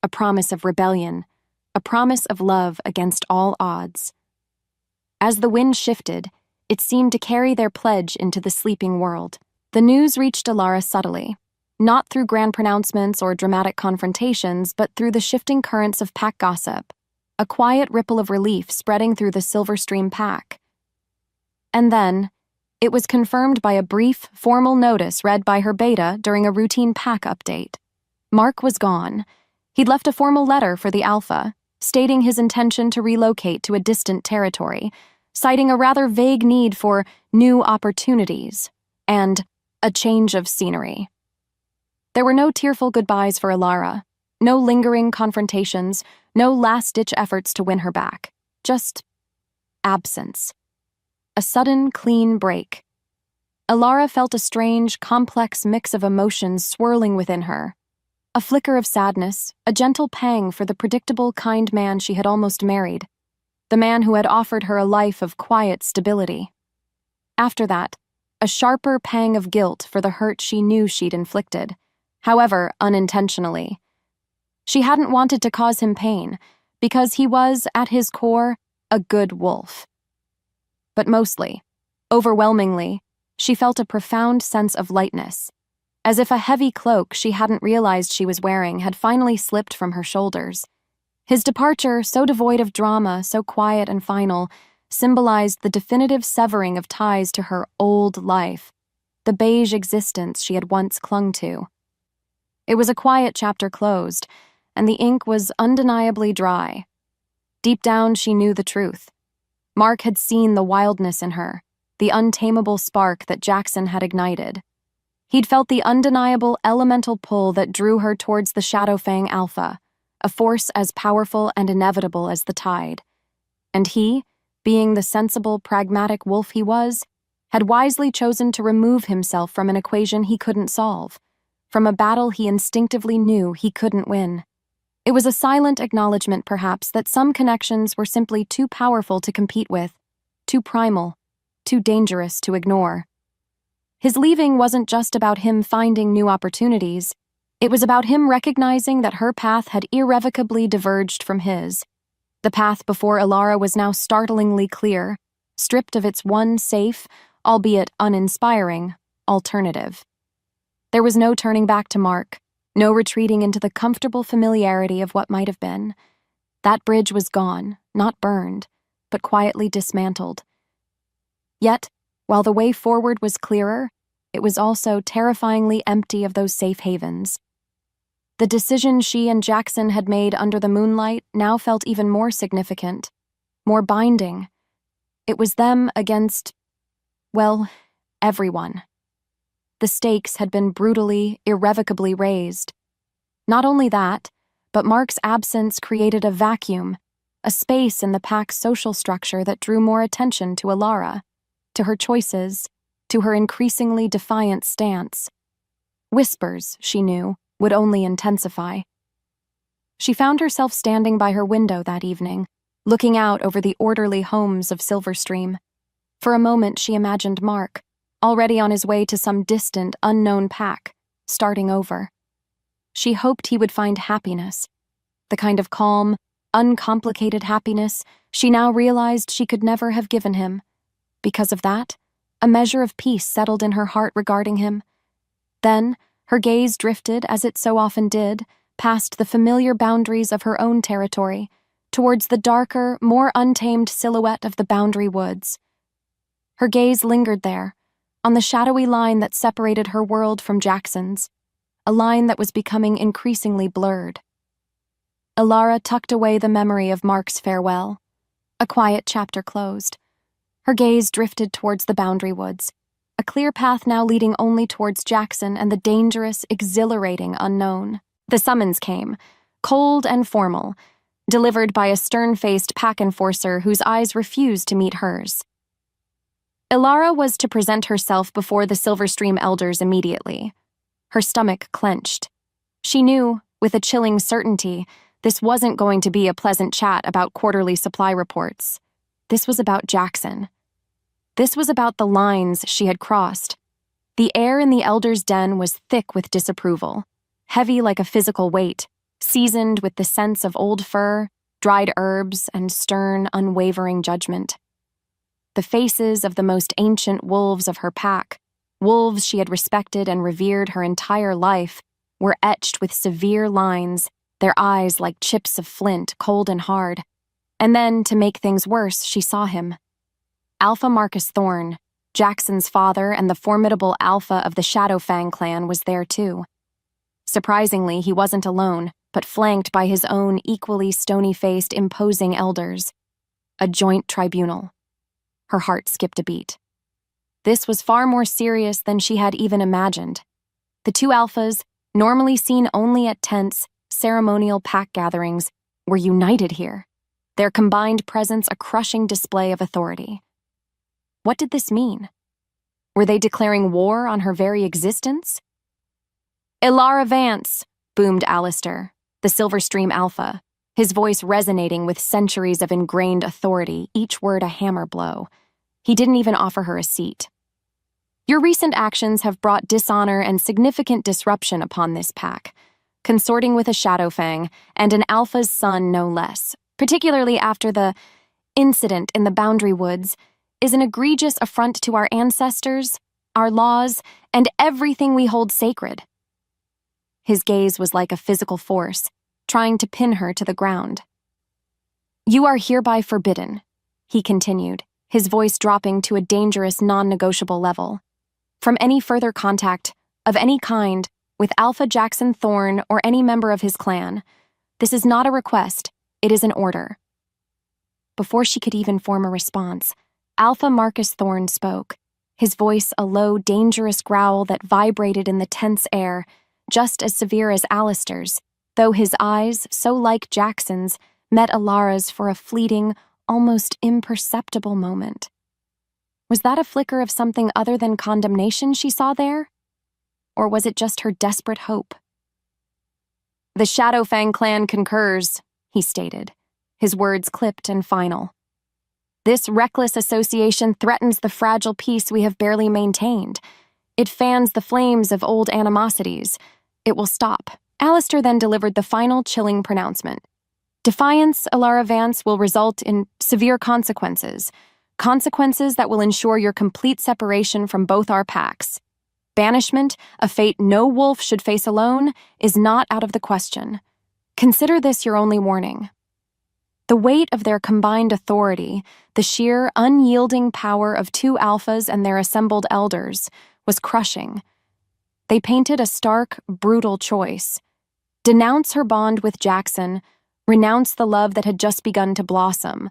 [SPEAKER 1] a promise of rebellion, a promise of love against all odds. As the wind shifted, it seemed to carry their pledge into the sleeping world. The news reached Alara subtly, not through grand pronouncements or dramatic confrontations, but through the shifting currents of pack gossip, a quiet ripple of relief spreading through the Silverstream Pack. And then, it was confirmed by a brief, formal notice read by her beta during a routine pack update. Mark was gone. He'd left a formal letter for the Alpha, stating his intention to relocate to a distant territory, citing a rather vague need for new opportunities and a change of scenery. There were no tearful goodbyes for Alara, no lingering confrontations, no last-ditch efforts to win her back, just absence. A sudden, clean break. Alara felt a strange, complex mix of emotions swirling within her. A flicker of sadness, a gentle pang for the predictable, kind man she had almost married, the man who had offered her a life of quiet stability. After that, a sharper pang of guilt for the hurt she knew she'd inflicted, however unintentionally. She hadn't wanted to cause him pain, because he was, at his core, a good wolf. But mostly, overwhelmingly, she felt a profound sense of lightness, as if a heavy cloak she hadn't realized she was wearing had finally slipped from her shoulders. His departure, so devoid of drama, so quiet and final, symbolized the definitive severing of ties to her old life, the beige existence she had once clung to. It was a quiet chapter closed, and the ink was undeniably dry. Deep down, she knew the truth. Mark had seen the wildness in her, the untamable spark that Jackson had ignited. He'd felt the undeniable elemental pull that drew her towards the Shadowfang Alpha, a force as powerful and inevitable as the tide. And he, being the sensible, pragmatic wolf he was, had wisely chosen to remove himself from an equation he couldn't solve, from a battle he instinctively knew he couldn't win. It was a silent acknowledgement, perhaps, that some connections were simply too powerful to compete with, too primal, too dangerous to ignore. His leaving wasn't just about him finding new opportunities. It was about him recognizing that her path had irrevocably diverged from his. The path before Ilara was now startlingly clear, stripped of its one safe, albeit uninspiring, alternative. There was no turning back to Mark, no retreating into the comfortable familiarity of what might have been. That bridge was gone, not burned, but quietly dismantled. Yet, while the way forward was clearer, it was also terrifyingly empty of those safe havens. The decision she and Jackson had made under the moonlight now felt even more significant, more binding. It was them against, well, everyone. The stakes had been brutally, irrevocably raised. Not only that, but Mark's absence created a vacuum, a space in the pack's social structure that drew more attention to Ilara, to her choices, to her increasingly defiant stance. Whispers, she knew, would only intensify. She found herself standing by her window that evening, looking out over the orderly homes of Silverstream. For a moment she imagined Mark, already on his way to some distant, unknown pack, starting over. She hoped he would find happiness, the kind of calm, uncomplicated happiness she now realized she could never have given him. Because of that, a measure of peace settled in her heart regarding him. Then, her gaze drifted, as it so often did, past the familiar boundaries of her own territory, towards the darker, more untamed silhouette of the Boundary Woods. Her gaze lingered there, on the shadowy line that separated her world from Jackson's, a line that was becoming increasingly blurred. Ilara tucked away the memory of Mark's farewell. A quiet chapter closed. Her gaze drifted towards the Boundary Woods, a clear path now leading only towards Jackson and the dangerous, exhilarating unknown. The summons came, cold and formal, delivered by a stern-faced pack enforcer whose eyes refused to meet hers. Ilara was to present herself before the Silverstream elders immediately. Her stomach clenched. She knew, with a chilling certainty, this wasn't going to be a pleasant chat about quarterly supply reports. This was about Jackson. This was about the lines she had crossed. The air in the elders' den was thick with disapproval, heavy like a physical weight, seasoned with the scents of old fur, dried herbs, and stern, unwavering judgment. The faces of the most ancient wolves of her pack, wolves she had respected and revered her entire life, were etched with severe lines, their eyes like chips of flint, cold and hard. And then, to make things worse, she saw him. Alpha Marcus Thorne, Jackson's father and the formidable alpha of the Shadowfang Clan, was there too. Surprisingly, he wasn't alone, but flanked by his own equally stony-faced, imposing elders. A joint tribunal. Her heart skipped a beat. This was far more serious than she had even imagined. The two alphas, normally seen only at tense, ceremonial pack gatherings, were united here, their combined presence a crushing display of authority. What did this mean? Were they declaring war on her very existence? "Ilara Vance," boomed Alistair, the Silverstream Alpha, his voice resonating with centuries of ingrained authority, each word a hammer blow. He didn't even offer her a seat. "Your recent actions have brought dishonor and significant disruption upon this pack, consorting with a Shadowfang and an Alpha's son no less, particularly after the incident in the Boundary Woods, is an egregious affront to our ancestors, our laws, and everything we hold sacred." His gaze was like a physical force, trying to pin her to the ground. "You are hereby forbidden," he continued, his voice dropping to a dangerous, non-negotiable level, "from any further contact, of any kind, with Alpha Jackson Thorne or any member of his clan. This is not a request, it is an order." Before she could even form a response, Alpha Marcus Thorne spoke, his voice a low, dangerous growl that vibrated in the tense air, just as severe as Alistair's, though his eyes, so like Jackson's, met Ilara's for a fleeting, almost imperceptible moment. Was that a flicker of something other than condemnation she saw there? or was it just her desperate hope? "The Shadowfang Clan concurs," he stated, his words clipped and final. "This reckless association threatens the fragile peace we have barely maintained. It fans the flames of old animosities. It will stop." Alistair then delivered the final chilling pronouncement. "Defiance, Alara Vance, will result in severe consequences. Consequences that will ensure your complete separation from both our packs. Banishment, a fate no wolf should face alone, is not out of the question. Consider this your only warning." The weight of their combined authority, the sheer, unyielding power of two alphas and their assembled elders, was crushing. They painted a stark, brutal choice. Denounce her bond with Jackson, renounce the love that had just begun to blossom,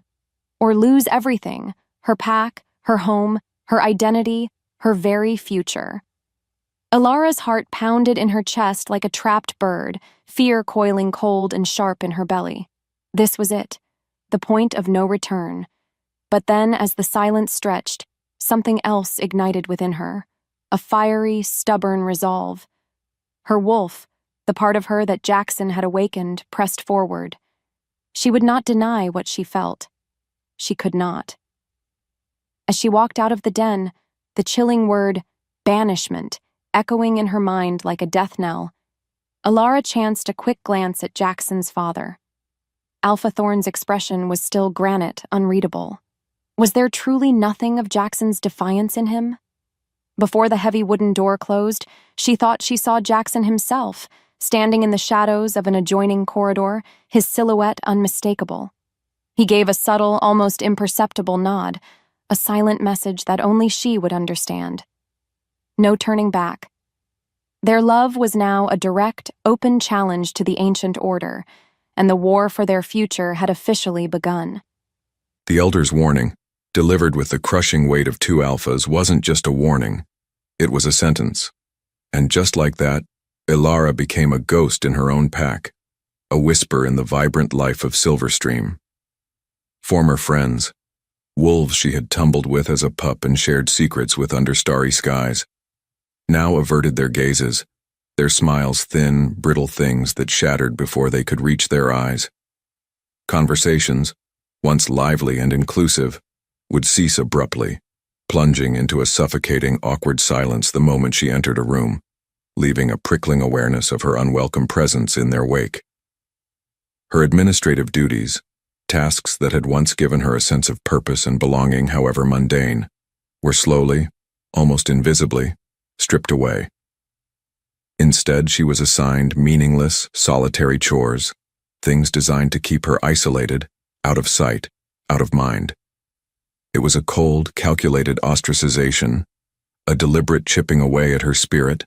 [SPEAKER 1] or lose everything, her pack, her home, her identity, her very future. Alara's heart pounded in her chest like a trapped bird, fear coiling cold and sharp in her belly. This was it, the point of no return. But then, as the silence stretched, something else ignited within her, a fiery, stubborn resolve. Her wolf, the part of her that Jackson had awakened, pressed forward. She would not deny what she felt. She could not. As she walked out of the den, the chilling word, banishment, echoing in her mind like a death knell, Alara chanced a quick glance at Jackson's father. Alpha Thorn's expression was still granite, unreadable. Was there truly nothing of Jackson's defiance in him? Before the heavy wooden door closed, she thought she saw Jackson himself, standing in the shadows of an adjoining corridor, his silhouette unmistakable. He gave a subtle, almost imperceptible nod, a silent message that only she would understand. No turning back. Their love was now a direct, open challenge to the ancient order, and the war for their future had officially begun.
[SPEAKER 2] The Elder's warning, delivered with the crushing weight of two alphas, wasn't just a warning. It was a sentence. And just like that, Alara became a ghost in her own pack, a whisper in the vibrant life of Silverstream. Former friends, wolves she had tumbled with as a pup and shared secrets with under starry skies, now averted their gazes, their smiles thin, brittle things that shattered before they could reach their eyes. Conversations, once lively and inclusive, would cease abruptly, plunging into a suffocating, awkward silence the moment she entered a room, leaving a prickling awareness of her unwelcome presence in their wake. Her administrative duties, tasks that had once given her a sense of purpose and belonging, however mundane, were slowly, almost invisibly, stripped away. Instead, she was assigned meaningless, solitary chores, things designed to keep her isolated, out of sight, out of mind. It was a cold, calculated ostracization, a deliberate chipping away at her spirit,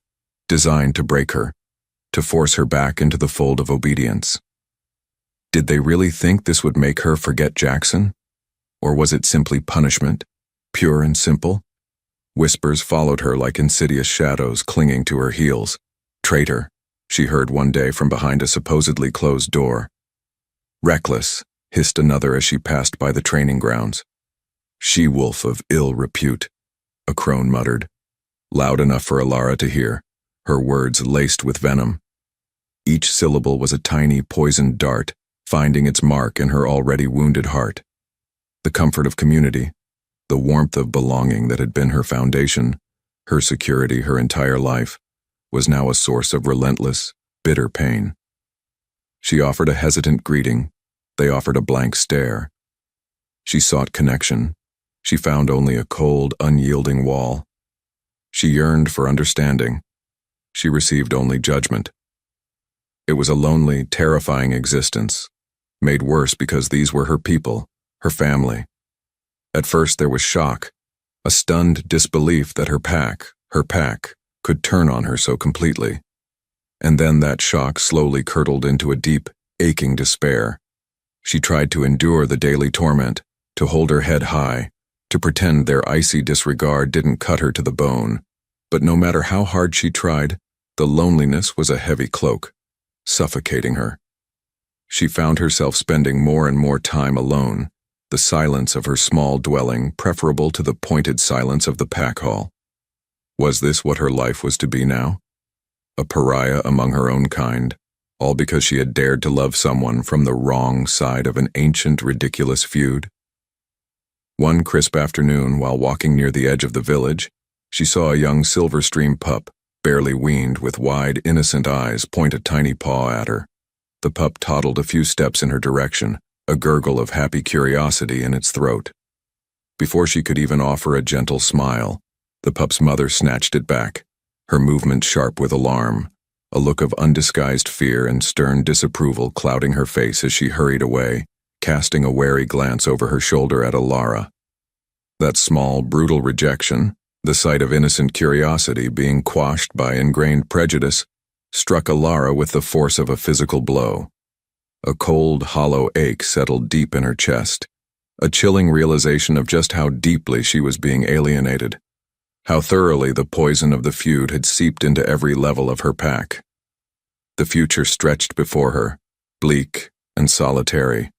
[SPEAKER 2] designed to break her, to force her back into the fold of obedience. Did they really think this would make her forget Jackson? Or was it simply punishment, pure and simple? Whispers followed her like insidious shadows clinging to her heels. "Traitor," she heard one day from behind a supposedly closed door. "Reckless," hissed another as she passed by the training grounds. "She-wolf of ill repute," a crone muttered, loud enough for Alara to hear, her words laced with venom. Each syllable was a tiny poisoned dart, finding its mark in her already wounded heart. The comfort of community, the warmth of belonging that had been her foundation, her security her entire life, was now a source of relentless, bitter pain. She offered a hesitant greeting. They offered a blank stare. She sought connection. She found only a cold, unyielding wall. She yearned for understanding. She received only judgment. It was a lonely, terrifying existence, made worse because these were her people, her family. At first there was shock, a stunned disbelief that her pack, could turn on her so completely. And then that shock slowly curdled into a deep, aching despair. She tried to endure the daily torment, to hold her head high, to pretend their icy disregard didn't cut her to the bone. But no matter how hard she tried, the loneliness was a heavy cloak, suffocating her. She found herself spending more and more time alone, the silence of her small dwelling preferable to the pointed silence of the pack hall. Was this what her life was to be now? a pariah among her own kind, all because she had dared to love someone from the wrong side of an ancient, ridiculous feud. One crisp afternoon, while walking near the edge of the village, she saw a young Silverstream pup, barely weaned, with wide, innocent eyes, point a tiny paw at her. The pup toddled a few steps in her direction, a gurgle of happy curiosity in its throat. Before she could even offer a gentle smile, the pup's mother snatched it back, her movement sharp with alarm, a look of undisguised fear and stern disapproval clouding her face as she hurried away, casting a wary glance over her shoulder at Alara. That small, brutal rejection, the sight of innocent curiosity being quashed by ingrained prejudice, struck Alara with the force of a physical blow. A cold, hollow ache settled deep in her chest, a chilling realization of just how deeply she was being alienated, how thoroughly the poison of the feud had seeped into every level of her pack. The future stretched before her, bleak and solitary,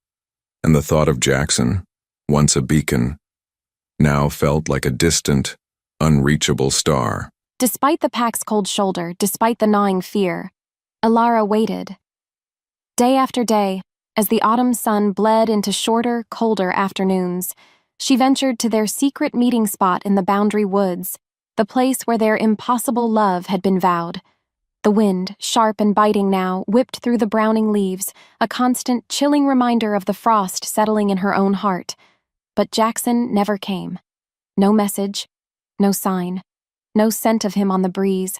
[SPEAKER 2] and the thought of Jackson, once a beacon, now felt like a distant, unreachable star.
[SPEAKER 1] Despite the pack's cold shoulder, despite the gnawing fear, Alara waited. Day after day, as the autumn sun bled into shorter, colder afternoons, she ventured to their secret meeting spot in the Boundary Woods, the place where their impossible love had been vowed. The wind, sharp and biting now, whipped through the browning leaves, a constant, chilling reminder of the frost settling in her own heart. But Jackson never came. No message, no sign, no scent of him on the breeze,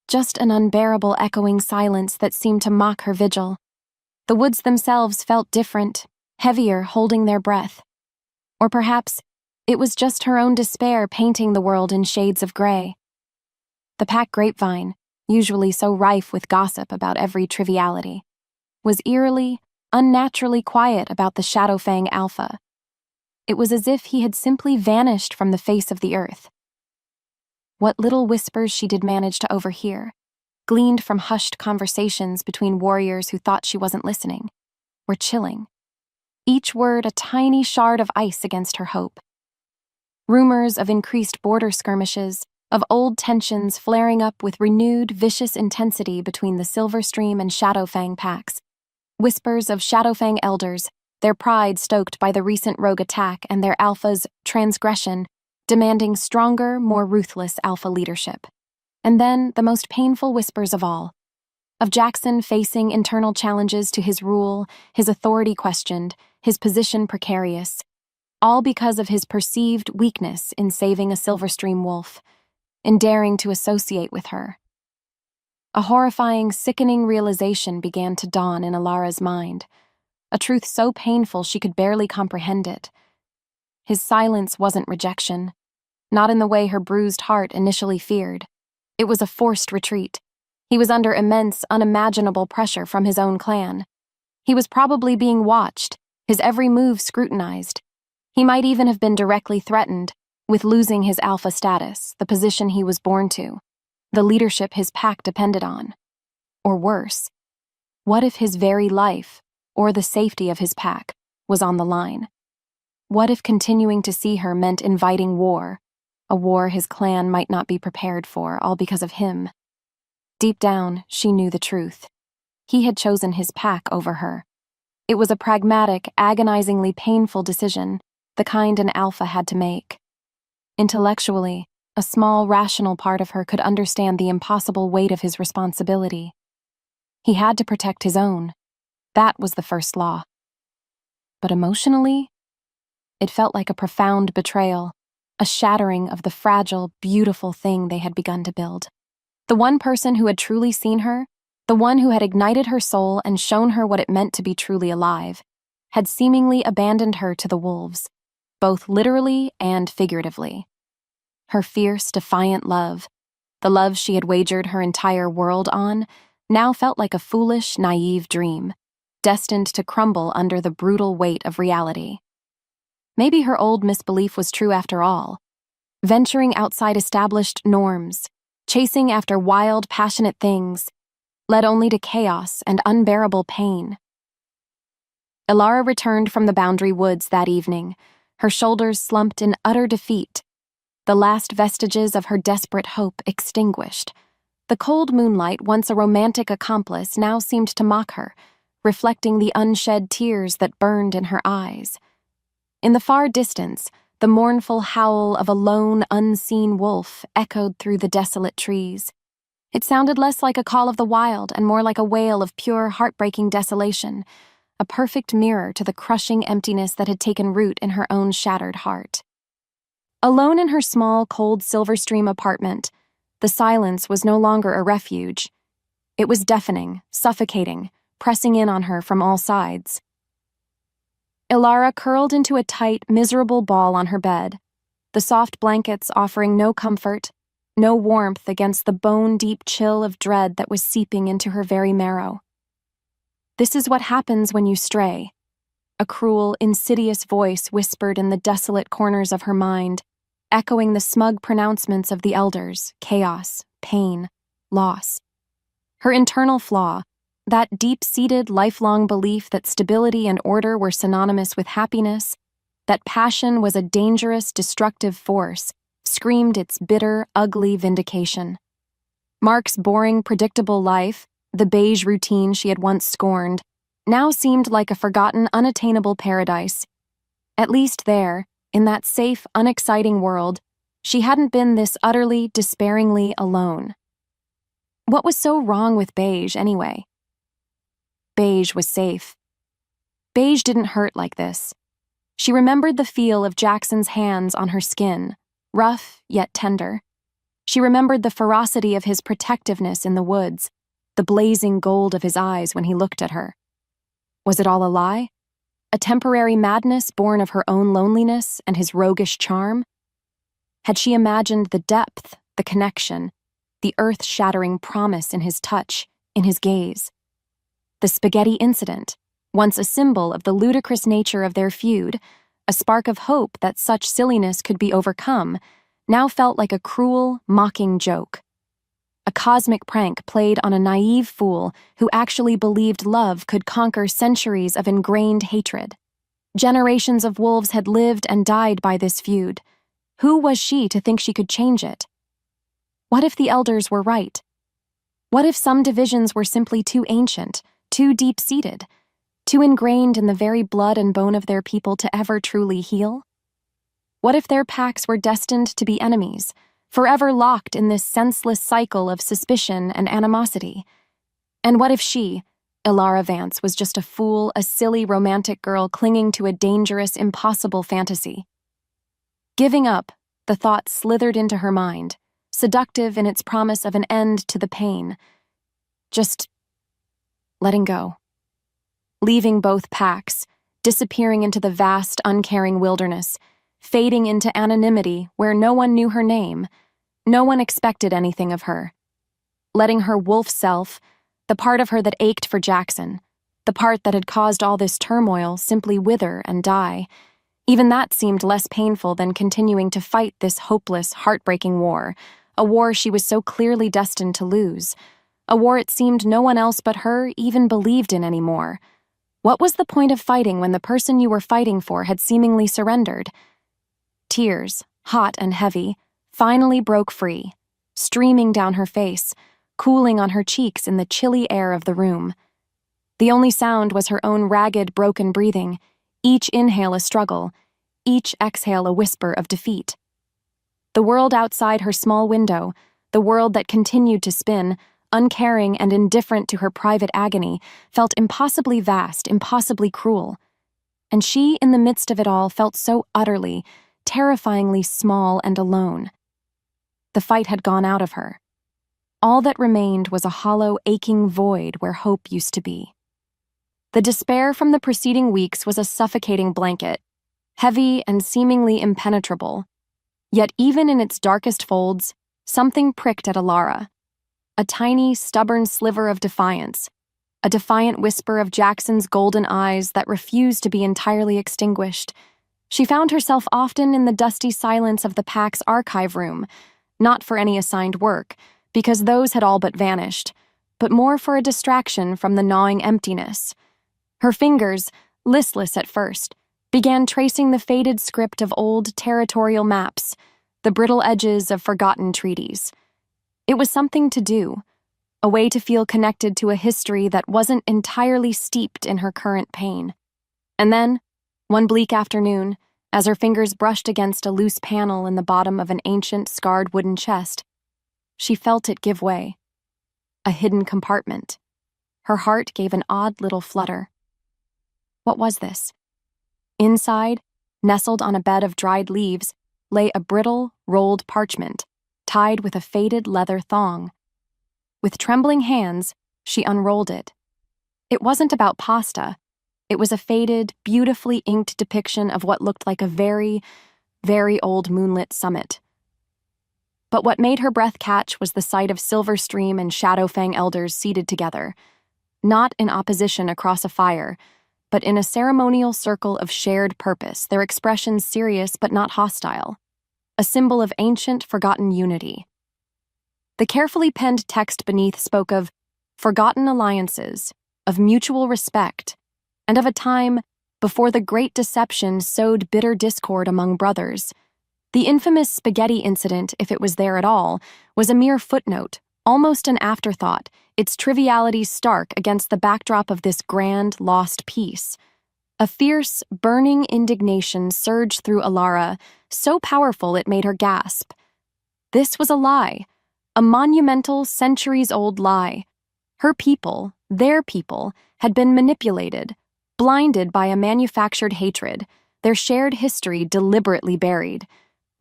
[SPEAKER 1] just an unbearable echoing silence that seemed to mock her vigil. The woods themselves felt different, heavier, holding their breath. Or perhaps it was just her own despair painting the world in shades of gray. The pack grapevine, usually so rife with gossip about every triviality, was eerily, unnaturally quiet about the Shadowfang Alpha. It was as if he had simply vanished from the face of the earth. What little whispers she did manage to overhear, gleaned from hushed conversations between warriors who thought she wasn't listening, were chilling. Each word a tiny shard of ice against her hope. Rumors of increased border skirmishes, of old tensions flaring up with renewed, vicious intensity between the Silverstream and Shadowfang packs. Whispers of Shadowfang elders, their pride stoked by the recent rogue attack and their alpha's transgression, demanding stronger, more ruthless alpha leadership. And then the most painful whispers of all, of Jackson facing internal challenges to his rule, his authority questioned, his position precarious, all because of his perceived weakness in saving a Silverstream wolf, in daring to associate with her. A horrifying, sickening realization began to dawn in Alara's mind, a truth so painful she could barely comprehend it. His silence wasn't rejection, not in the way her bruised heart initially feared. It was a forced retreat. He was under immense, unimaginable pressure from his own clan. He was probably being watched, his every move scrutinized. He might even have been directly threatened with losing his alpha status, the position he was born to, the leadership his pack depended on. Or worse, what if his very life, or the safety of his pack, was on the line? What if continuing to see her meant inviting war, a war his clan might not be prepared for, all because of him? Deep down, she knew the truth. He had chosen his pack over her. It was a pragmatic, agonizingly painful decision, the kind an alpha had to make. Intellectually, a small, rational part of her could understand the impossible weight of his responsibility. He had to protect his own. That was the first law. But emotionally, it felt like a profound betrayal, a shattering of the fragile, beautiful thing they had begun to build. The one person who had truly seen her, the one who had ignited her soul and shown her what it meant to be truly alive, had seemingly abandoned her to the wolves, both literally and figuratively. Her fierce, defiant love, the love she had wagered her entire world on, now felt like a foolish, naive dream, destined to crumble under the brutal weight of reality. Maybe her old misbelief was true after all. Venturing outside established norms, chasing after wild, passionate things, led only to chaos and unbearable pain. Alara returned from the Boundary Woods that evening, her shoulders slumped in utter defeat, the last vestiges of her desperate hope extinguished, The cold moonlight, once a romantic accomplice, now seemed to mock her, reflecting the unshed tears that burned in her eyes. In the far distance, the mournful howl of a lone, unseen wolf echoed through the desolate trees. It sounded less like a call of the wild and more like a wail of pure, heartbreaking desolation, a perfect mirror to the crushing emptiness that had taken root in her own shattered heart. Alone in her small, cold Silverstream apartment, the silence was no longer a refuge. It was deafening, suffocating, pressing in on her from all sides. Ilara curled into a tight, miserable ball on her bed, the soft blankets offering no comfort, no warmth against the bone-deep chill of dread that was seeping into her very marrow. "This is what happens when you stray," a cruel, insidious voice whispered in the desolate corners of her mind, echoing the smug pronouncements of the elders: chaos, pain, loss. Her internal flaw, that deep-seated, lifelong belief that stability and order were synonymous with happiness, that passion was a dangerous, destructive force, screamed its bitter, ugly vindication. Mark's boring, predictable life, the beige routine she had once scorned, now seemed like a forgotten, unattainable paradise. At least there, in that safe, unexciting world, she hadn't been this utterly, despairingly alone. What was so wrong with beige, anyway? Beige was safe. Beige didn't hurt like this. She remembered the feel of Jackson's hands on her skin, rough yet tender. She remembered the ferocity of his protectiveness in the woods, the blazing gold of his eyes when he looked at her. Was it all a lie? A temporary madness born of her own loneliness and his roguish charm? Had she imagined the depth, the connection, the earth-shattering promise in his touch, in his gaze? The spaghetti incident, once a symbol of the ludicrous nature of their feud, a spark of hope that such silliness could be overcome, now felt like a cruel, mocking joke. A cosmic prank played on a naive fool who actually believed love could conquer centuries of ingrained hatred. Generations of wolves had lived and died by this feud. Who was she to think she could change it? What if the elders were right? What if some divisions were simply too ancient, too deep-seated, too ingrained in the very blood and bone of their people to ever truly heal? What if their packs were destined to be enemies, forever locked in this senseless cycle of suspicion and animosity? And what if she, Ilara Vance, was just a fool, a silly romantic girl clinging to a dangerous, impossible fantasy? Giving up, the thought slithered into her mind, seductive in its promise of an end to the pain. Just letting go. Leaving both packs, disappearing into the vast, uncaring wilderness, fading into anonymity where no one knew her name, no one expected anything of her. Letting her wolf self, the part of her that ached for Jackson, the part that had caused all this turmoil, simply wither and die. Even that seemed less painful than continuing to fight this hopeless, heartbreaking war, a war she was so clearly destined to lose, a war it seemed no one else but her even believed in anymore. What was the point of fighting when the person you were fighting for had seemingly surrendered? Tears, hot and heavy, finally broke free, streaming down her face, cooling on her cheeks in the chilly air of the room. The only sound was her own ragged, broken breathing, each inhale a struggle, each exhale a whisper of defeat. The world outside her small window, the world that continued to spin, uncaring and indifferent to her private agony, felt impossibly vast, impossibly cruel. And she, in the midst of it all, felt so utterly, terrifyingly small and alone. The fight had gone out of her. All that remained was a hollow, aching void where hope used to be. The despair from the preceding weeks was a suffocating blanket, heavy and seemingly impenetrable. Yet even in its darkest folds, something pricked at Ilara. A tiny, stubborn sliver of defiance, a defiant whisper of Jackson's golden eyes that refused to be entirely extinguished. She found herself often in the dusty silence of the pack's archive room, not for any assigned work, because those had all but vanished, but more for a distraction from the gnawing emptiness. Her fingers, listless at first, began tracing the faded script of old territorial maps, the brittle edges of forgotten treaties. It was something to do, a way to feel connected to a history that wasn't entirely steeped in her current pain. And then, one bleak afternoon, as her fingers brushed against a loose panel in the bottom of an ancient, scarred wooden chest, she felt it give way. A hidden compartment. Her heart gave an odd little flutter. What was this? Inside, nestled on a bed of dried leaves, lay a brittle, rolled parchment, tied with a faded leather thong. With trembling hands, she unrolled it. It wasn't about pasta. It was a faded, beautifully inked depiction of what looked like a very, very old moonlit summit. But what made her breath catch was the sight of Silverstream and Shadowfang elders seated together, not in opposition across a fire, but in a ceremonial circle of shared purpose, their expressions serious but not hostile, a symbol of ancient, forgotten unity. The carefully penned text beneath spoke of forgotten alliances, of mutual respect, and of a time before the Great Deception sowed bitter discord among brothers. The infamous spaghetti incident, if it was there at all, was a mere footnote, almost an afterthought, its triviality stark against the backdrop of this grand, lost peace. A fierce, burning indignation surged through Alara, so powerful it made her gasp. This was a lie, a monumental, centuries-old lie. Her people, their people, had been manipulated, blinded by a manufactured hatred, their shared history deliberately buried.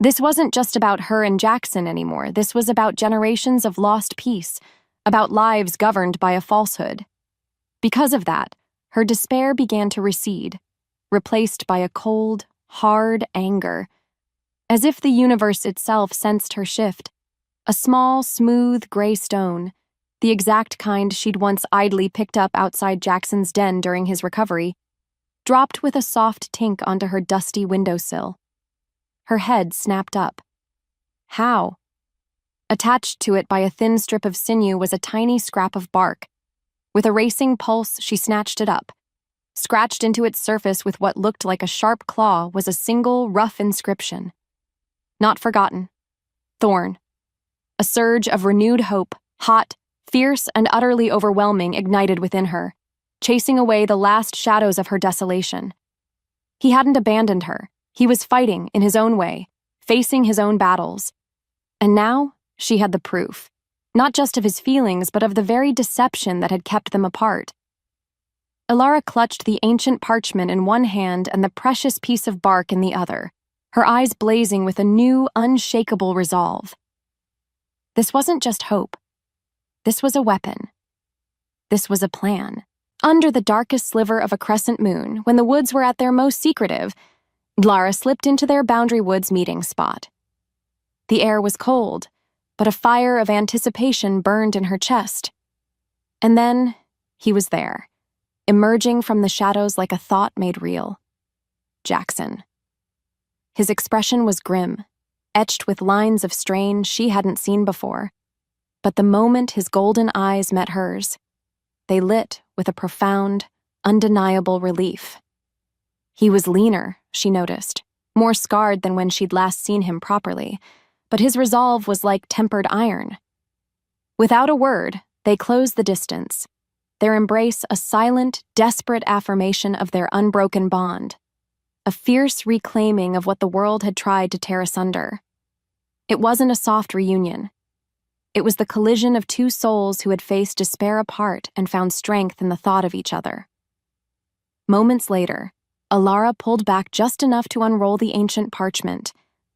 [SPEAKER 1] This wasn't just about her and Jackson anymore. This was about generations of lost peace, about lives governed by a falsehood. Because of that, her despair began to recede, replaced by a cold, hard anger. As if the universe itself sensed her shift, a small, smooth gray stone, the exact kind she'd once idly picked up outside Jackson's den during his recovery, dropped with a soft tink onto her dusty windowsill. Her head snapped up. How? Attached to it by a thin strip of sinew was a tiny scrap of bark. With a racing pulse, she snatched it up. Scratched into its surface with what looked like a sharp claw was a single, rough inscription. Not forgotten. Thorn. A surge of renewed hope, hot, fierce, and utterly overwhelming, ignited within her, chasing away the last shadows of her desolation. He hadn't abandoned her. He was fighting in his own way, facing his own battles. And now, she had the proof, not just of his feelings, but of the very deception that had kept them apart. Alara clutched the ancient parchment in one hand and the precious piece of bark in the other, her eyes blazing with a new, unshakable resolve. This wasn't just hope. This was a weapon. This was a plan. Under the darkest sliver of a crescent moon, when the woods were at their most secretive, Lara slipped into their Boundary Woods meeting spot. The air was cold, but a fire of anticipation burned in her chest. And then, he was there, emerging from the shadows like a thought made real. Jackson. His expression was grim, etched with lines of strain she hadn't seen before. But the moment his golden eyes met hers, they lit with a profound, undeniable relief. He was leaner, she noticed, more scarred than when she'd last seen him properly, but his resolve was like tempered iron. Without a word, they closed the distance, their embrace a silent, desperate affirmation of their unbroken bond, a fierce reclaiming of what the world had tried to tear asunder. It wasn't a soft reunion. It was the collision of two souls who had faced despair apart and found strength in the thought of each other. Moments later, Alara pulled back just enough to unroll the ancient parchment,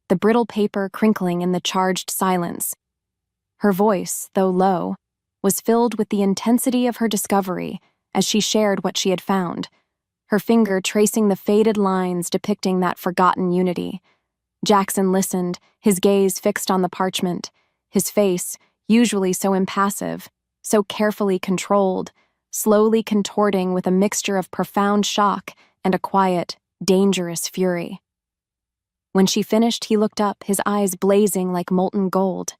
[SPEAKER 1] the brittle paper crinkling in the charged silence. Her voice, though low, was filled with the intensity of her discovery as she shared what she had found, her finger tracing the faded lines depicting that forgotten unity. Jackson listened, his gaze fixed on the parchment, his face, usually so impassive, so carefully controlled, slowly contorting with a mixture of profound shock and a quiet, dangerous fury. When she finished, he looked up, his eyes blazing like molten gold.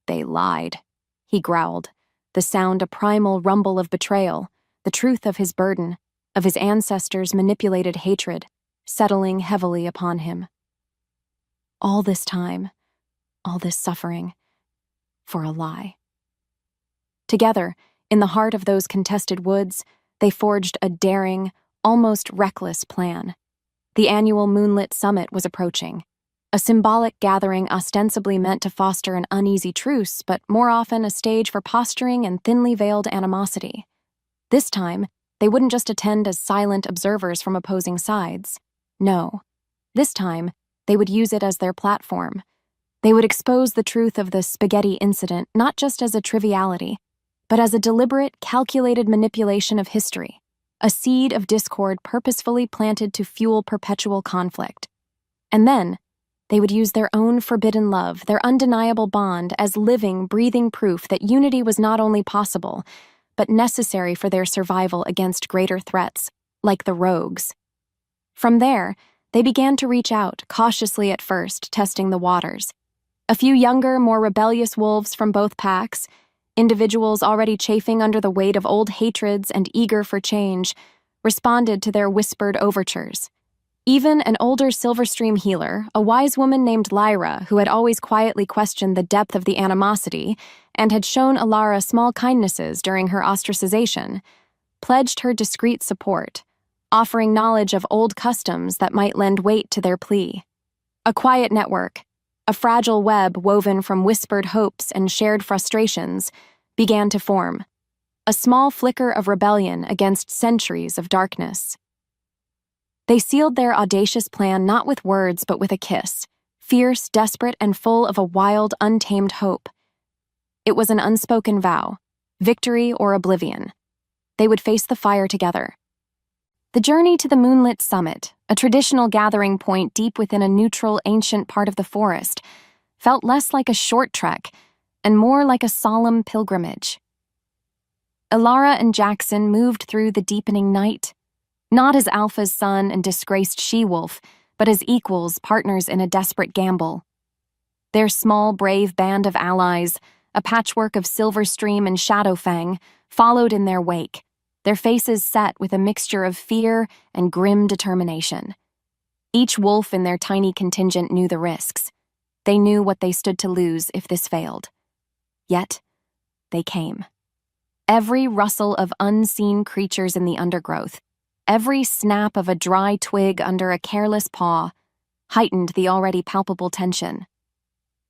[SPEAKER 1] "They lied," he growled, the sound a primal rumble of betrayal, the truth of his burden, of his ancestors' manipulated hatred, settling heavily upon him. All this time, all this suffering, for a lie. Together, in the heart of those contested woods, they forged a daring, almost reckless plan. The annual moonlit summit was approaching, a symbolic gathering ostensibly meant to foster an uneasy truce, but more often a stage for posturing and thinly veiled animosity. This time, they wouldn't just attend as silent observers from opposing sides. No. This time, they would use it as their platform. They would expose the truth of the spaghetti incident not just as a triviality, but as a deliberate, calculated manipulation of history, a seed of discord purposefully planted to fuel perpetual conflict. And then, they would use their own forbidden love, their undeniable bond, as living, breathing proof that unity was not only possible, but necessary for their survival against greater threats, like the rogues. From there, they began to reach out, cautiously at first, testing the waters. A few younger, more rebellious wolves from both packs, individuals already chafing under the weight of old hatreds and eager for change, responded to their whispered overtures. Even an older Silverstream healer, a wise woman named Lyra, who had always quietly questioned the depth of the animosity and had shown Alara small kindnesses during her ostracization, pledged her discreet support, offering knowledge of old customs that might lend weight to their plea. A quiet network, a fragile web woven from whispered hopes and shared frustrations, began to form, a small flicker of rebellion against centuries of darkness. They sealed their audacious plan not with words but with a kiss, fierce, desperate, and full of a wild, untamed hope. It was an unspoken vow, victory or oblivion. They would face the fire together. The journey to the moonlit summit, a traditional gathering point deep within a neutral, ancient part of the forest, felt less like a short trek and more like a solemn pilgrimage. Alara and Jackson moved through the deepening night, not as Alpha's son and disgraced she-wolf, but as equals, partners in a desperate gamble. Their small, brave band of allies, a patchwork of Silverstream and Shadowfang, followed in their wake, their faces set with a mixture of fear and grim determination. Each wolf in their tiny contingent knew the risks. They knew what they stood to lose if this failed. Yet, they came. Every rustle of unseen creatures in the undergrowth, every snap of a dry twig under a careless paw, heightened the already palpable tension.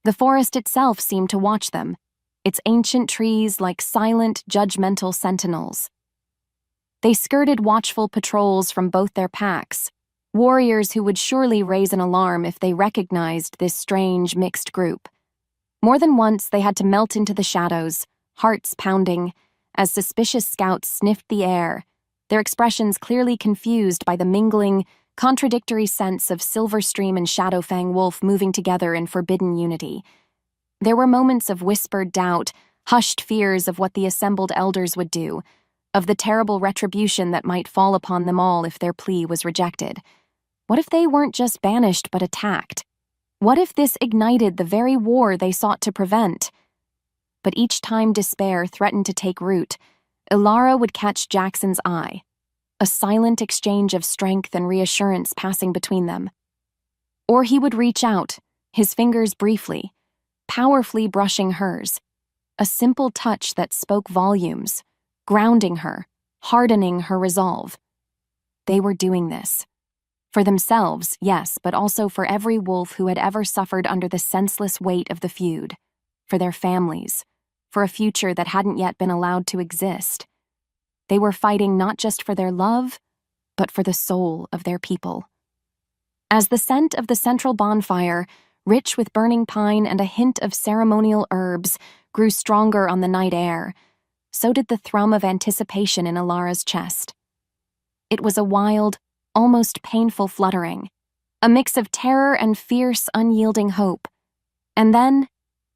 [SPEAKER 1] The forest itself seemed to watch them, its ancient trees like silent, judgmental sentinels. They skirted watchful patrols from both their packs, warriors who would surely raise an alarm if they recognized this strange, mixed group. More than once, they had to melt into the shadows, hearts pounding, as suspicious scouts sniffed the air, their expressions clearly confused by the mingling, contradictory sense of Silverstream and Shadowfang Wolf moving together in forbidden unity. There were moments of whispered doubt, hushed fears of what the assembled elders would do, of the terrible retribution that might fall upon them all if their plea was rejected. What if they weren't just banished but attacked? What if this ignited the very war they sought to prevent? But each time despair threatened to take root, Alara would catch Jackson's eye, a silent exchange of strength and reassurance passing between them. Or he would reach out, his fingers briefly, powerfully brushing hers, a simple touch that spoke volumes, grounding her, hardening her resolve. They were doing this. For themselves, yes, but also for every wolf who had ever suffered under the senseless weight of the feud, for their families, for a future that hadn't yet been allowed to exist. They were fighting not just for their love, but for the soul of their people. As the scent of the central bonfire, rich with burning pine and a hint of ceremonial herbs, grew stronger on the night air, so did the thrum of anticipation in Alara's chest. It was a wild, almost painful fluttering, a mix of terror and fierce, unyielding hope. And then,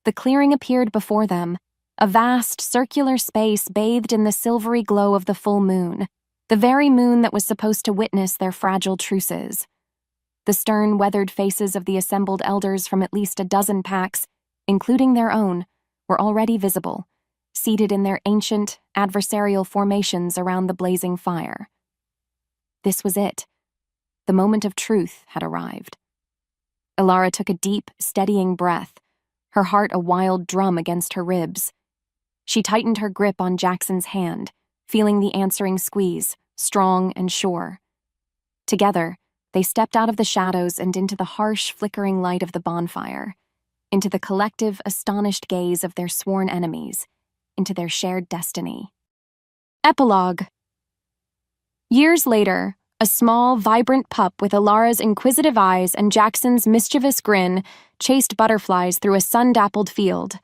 [SPEAKER 1] the clearing appeared before them, a vast, circular space bathed in the silvery glow of the full moon, the very moon that was supposed to witness their fragile truces. The stern, weathered faces of the assembled elders from at least a dozen packs, including their own, were already visible, seated in their ancient, adversarial formations around the blazing fire. This was it. The moment of truth had arrived. Alara took a deep, steadying breath, her heart a wild drum against her ribs. She tightened her grip on Jackson's hand, feeling the answering squeeze, strong and sure. Together, they stepped out of the shadows and into the harsh, flickering light of the bonfire, into the collective, astonished gaze of their sworn enemies, into their shared destiny. Epilogue. Years later, a small, vibrant pup with Alara's inquisitive eyes and Jackson's mischievous grin chased butterflies through a sun-dappled field,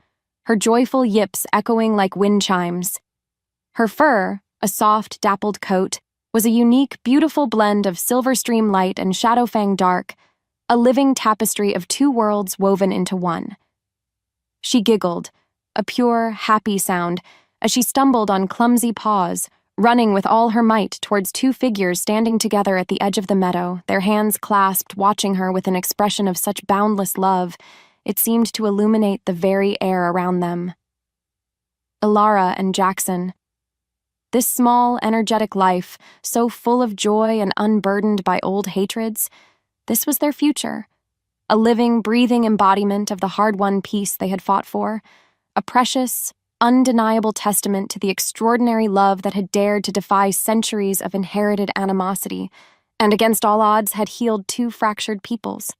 [SPEAKER 1] her joyful yips echoing like wind chimes. Her fur, a soft, dappled coat, was a unique, beautiful blend of Silverstream light and Shadowfang dark, a living tapestry of two worlds woven into one. She giggled, a pure, happy sound, as she stumbled on clumsy paws, running with all her might towards two figures standing together at the edge of the meadow, their hands clasped, watching her with an expression of such boundless love, it seemed to illuminate the very air around them. Alara and Jackson. This small, energetic life, so full of joy and unburdened by old hatreds, this was their future. A living, breathing embodiment of the hard-won peace they had fought for, a precious, undeniable testament to the extraordinary love that had dared to defy centuries of inherited animosity, and against all odds had healed two fractured peoples.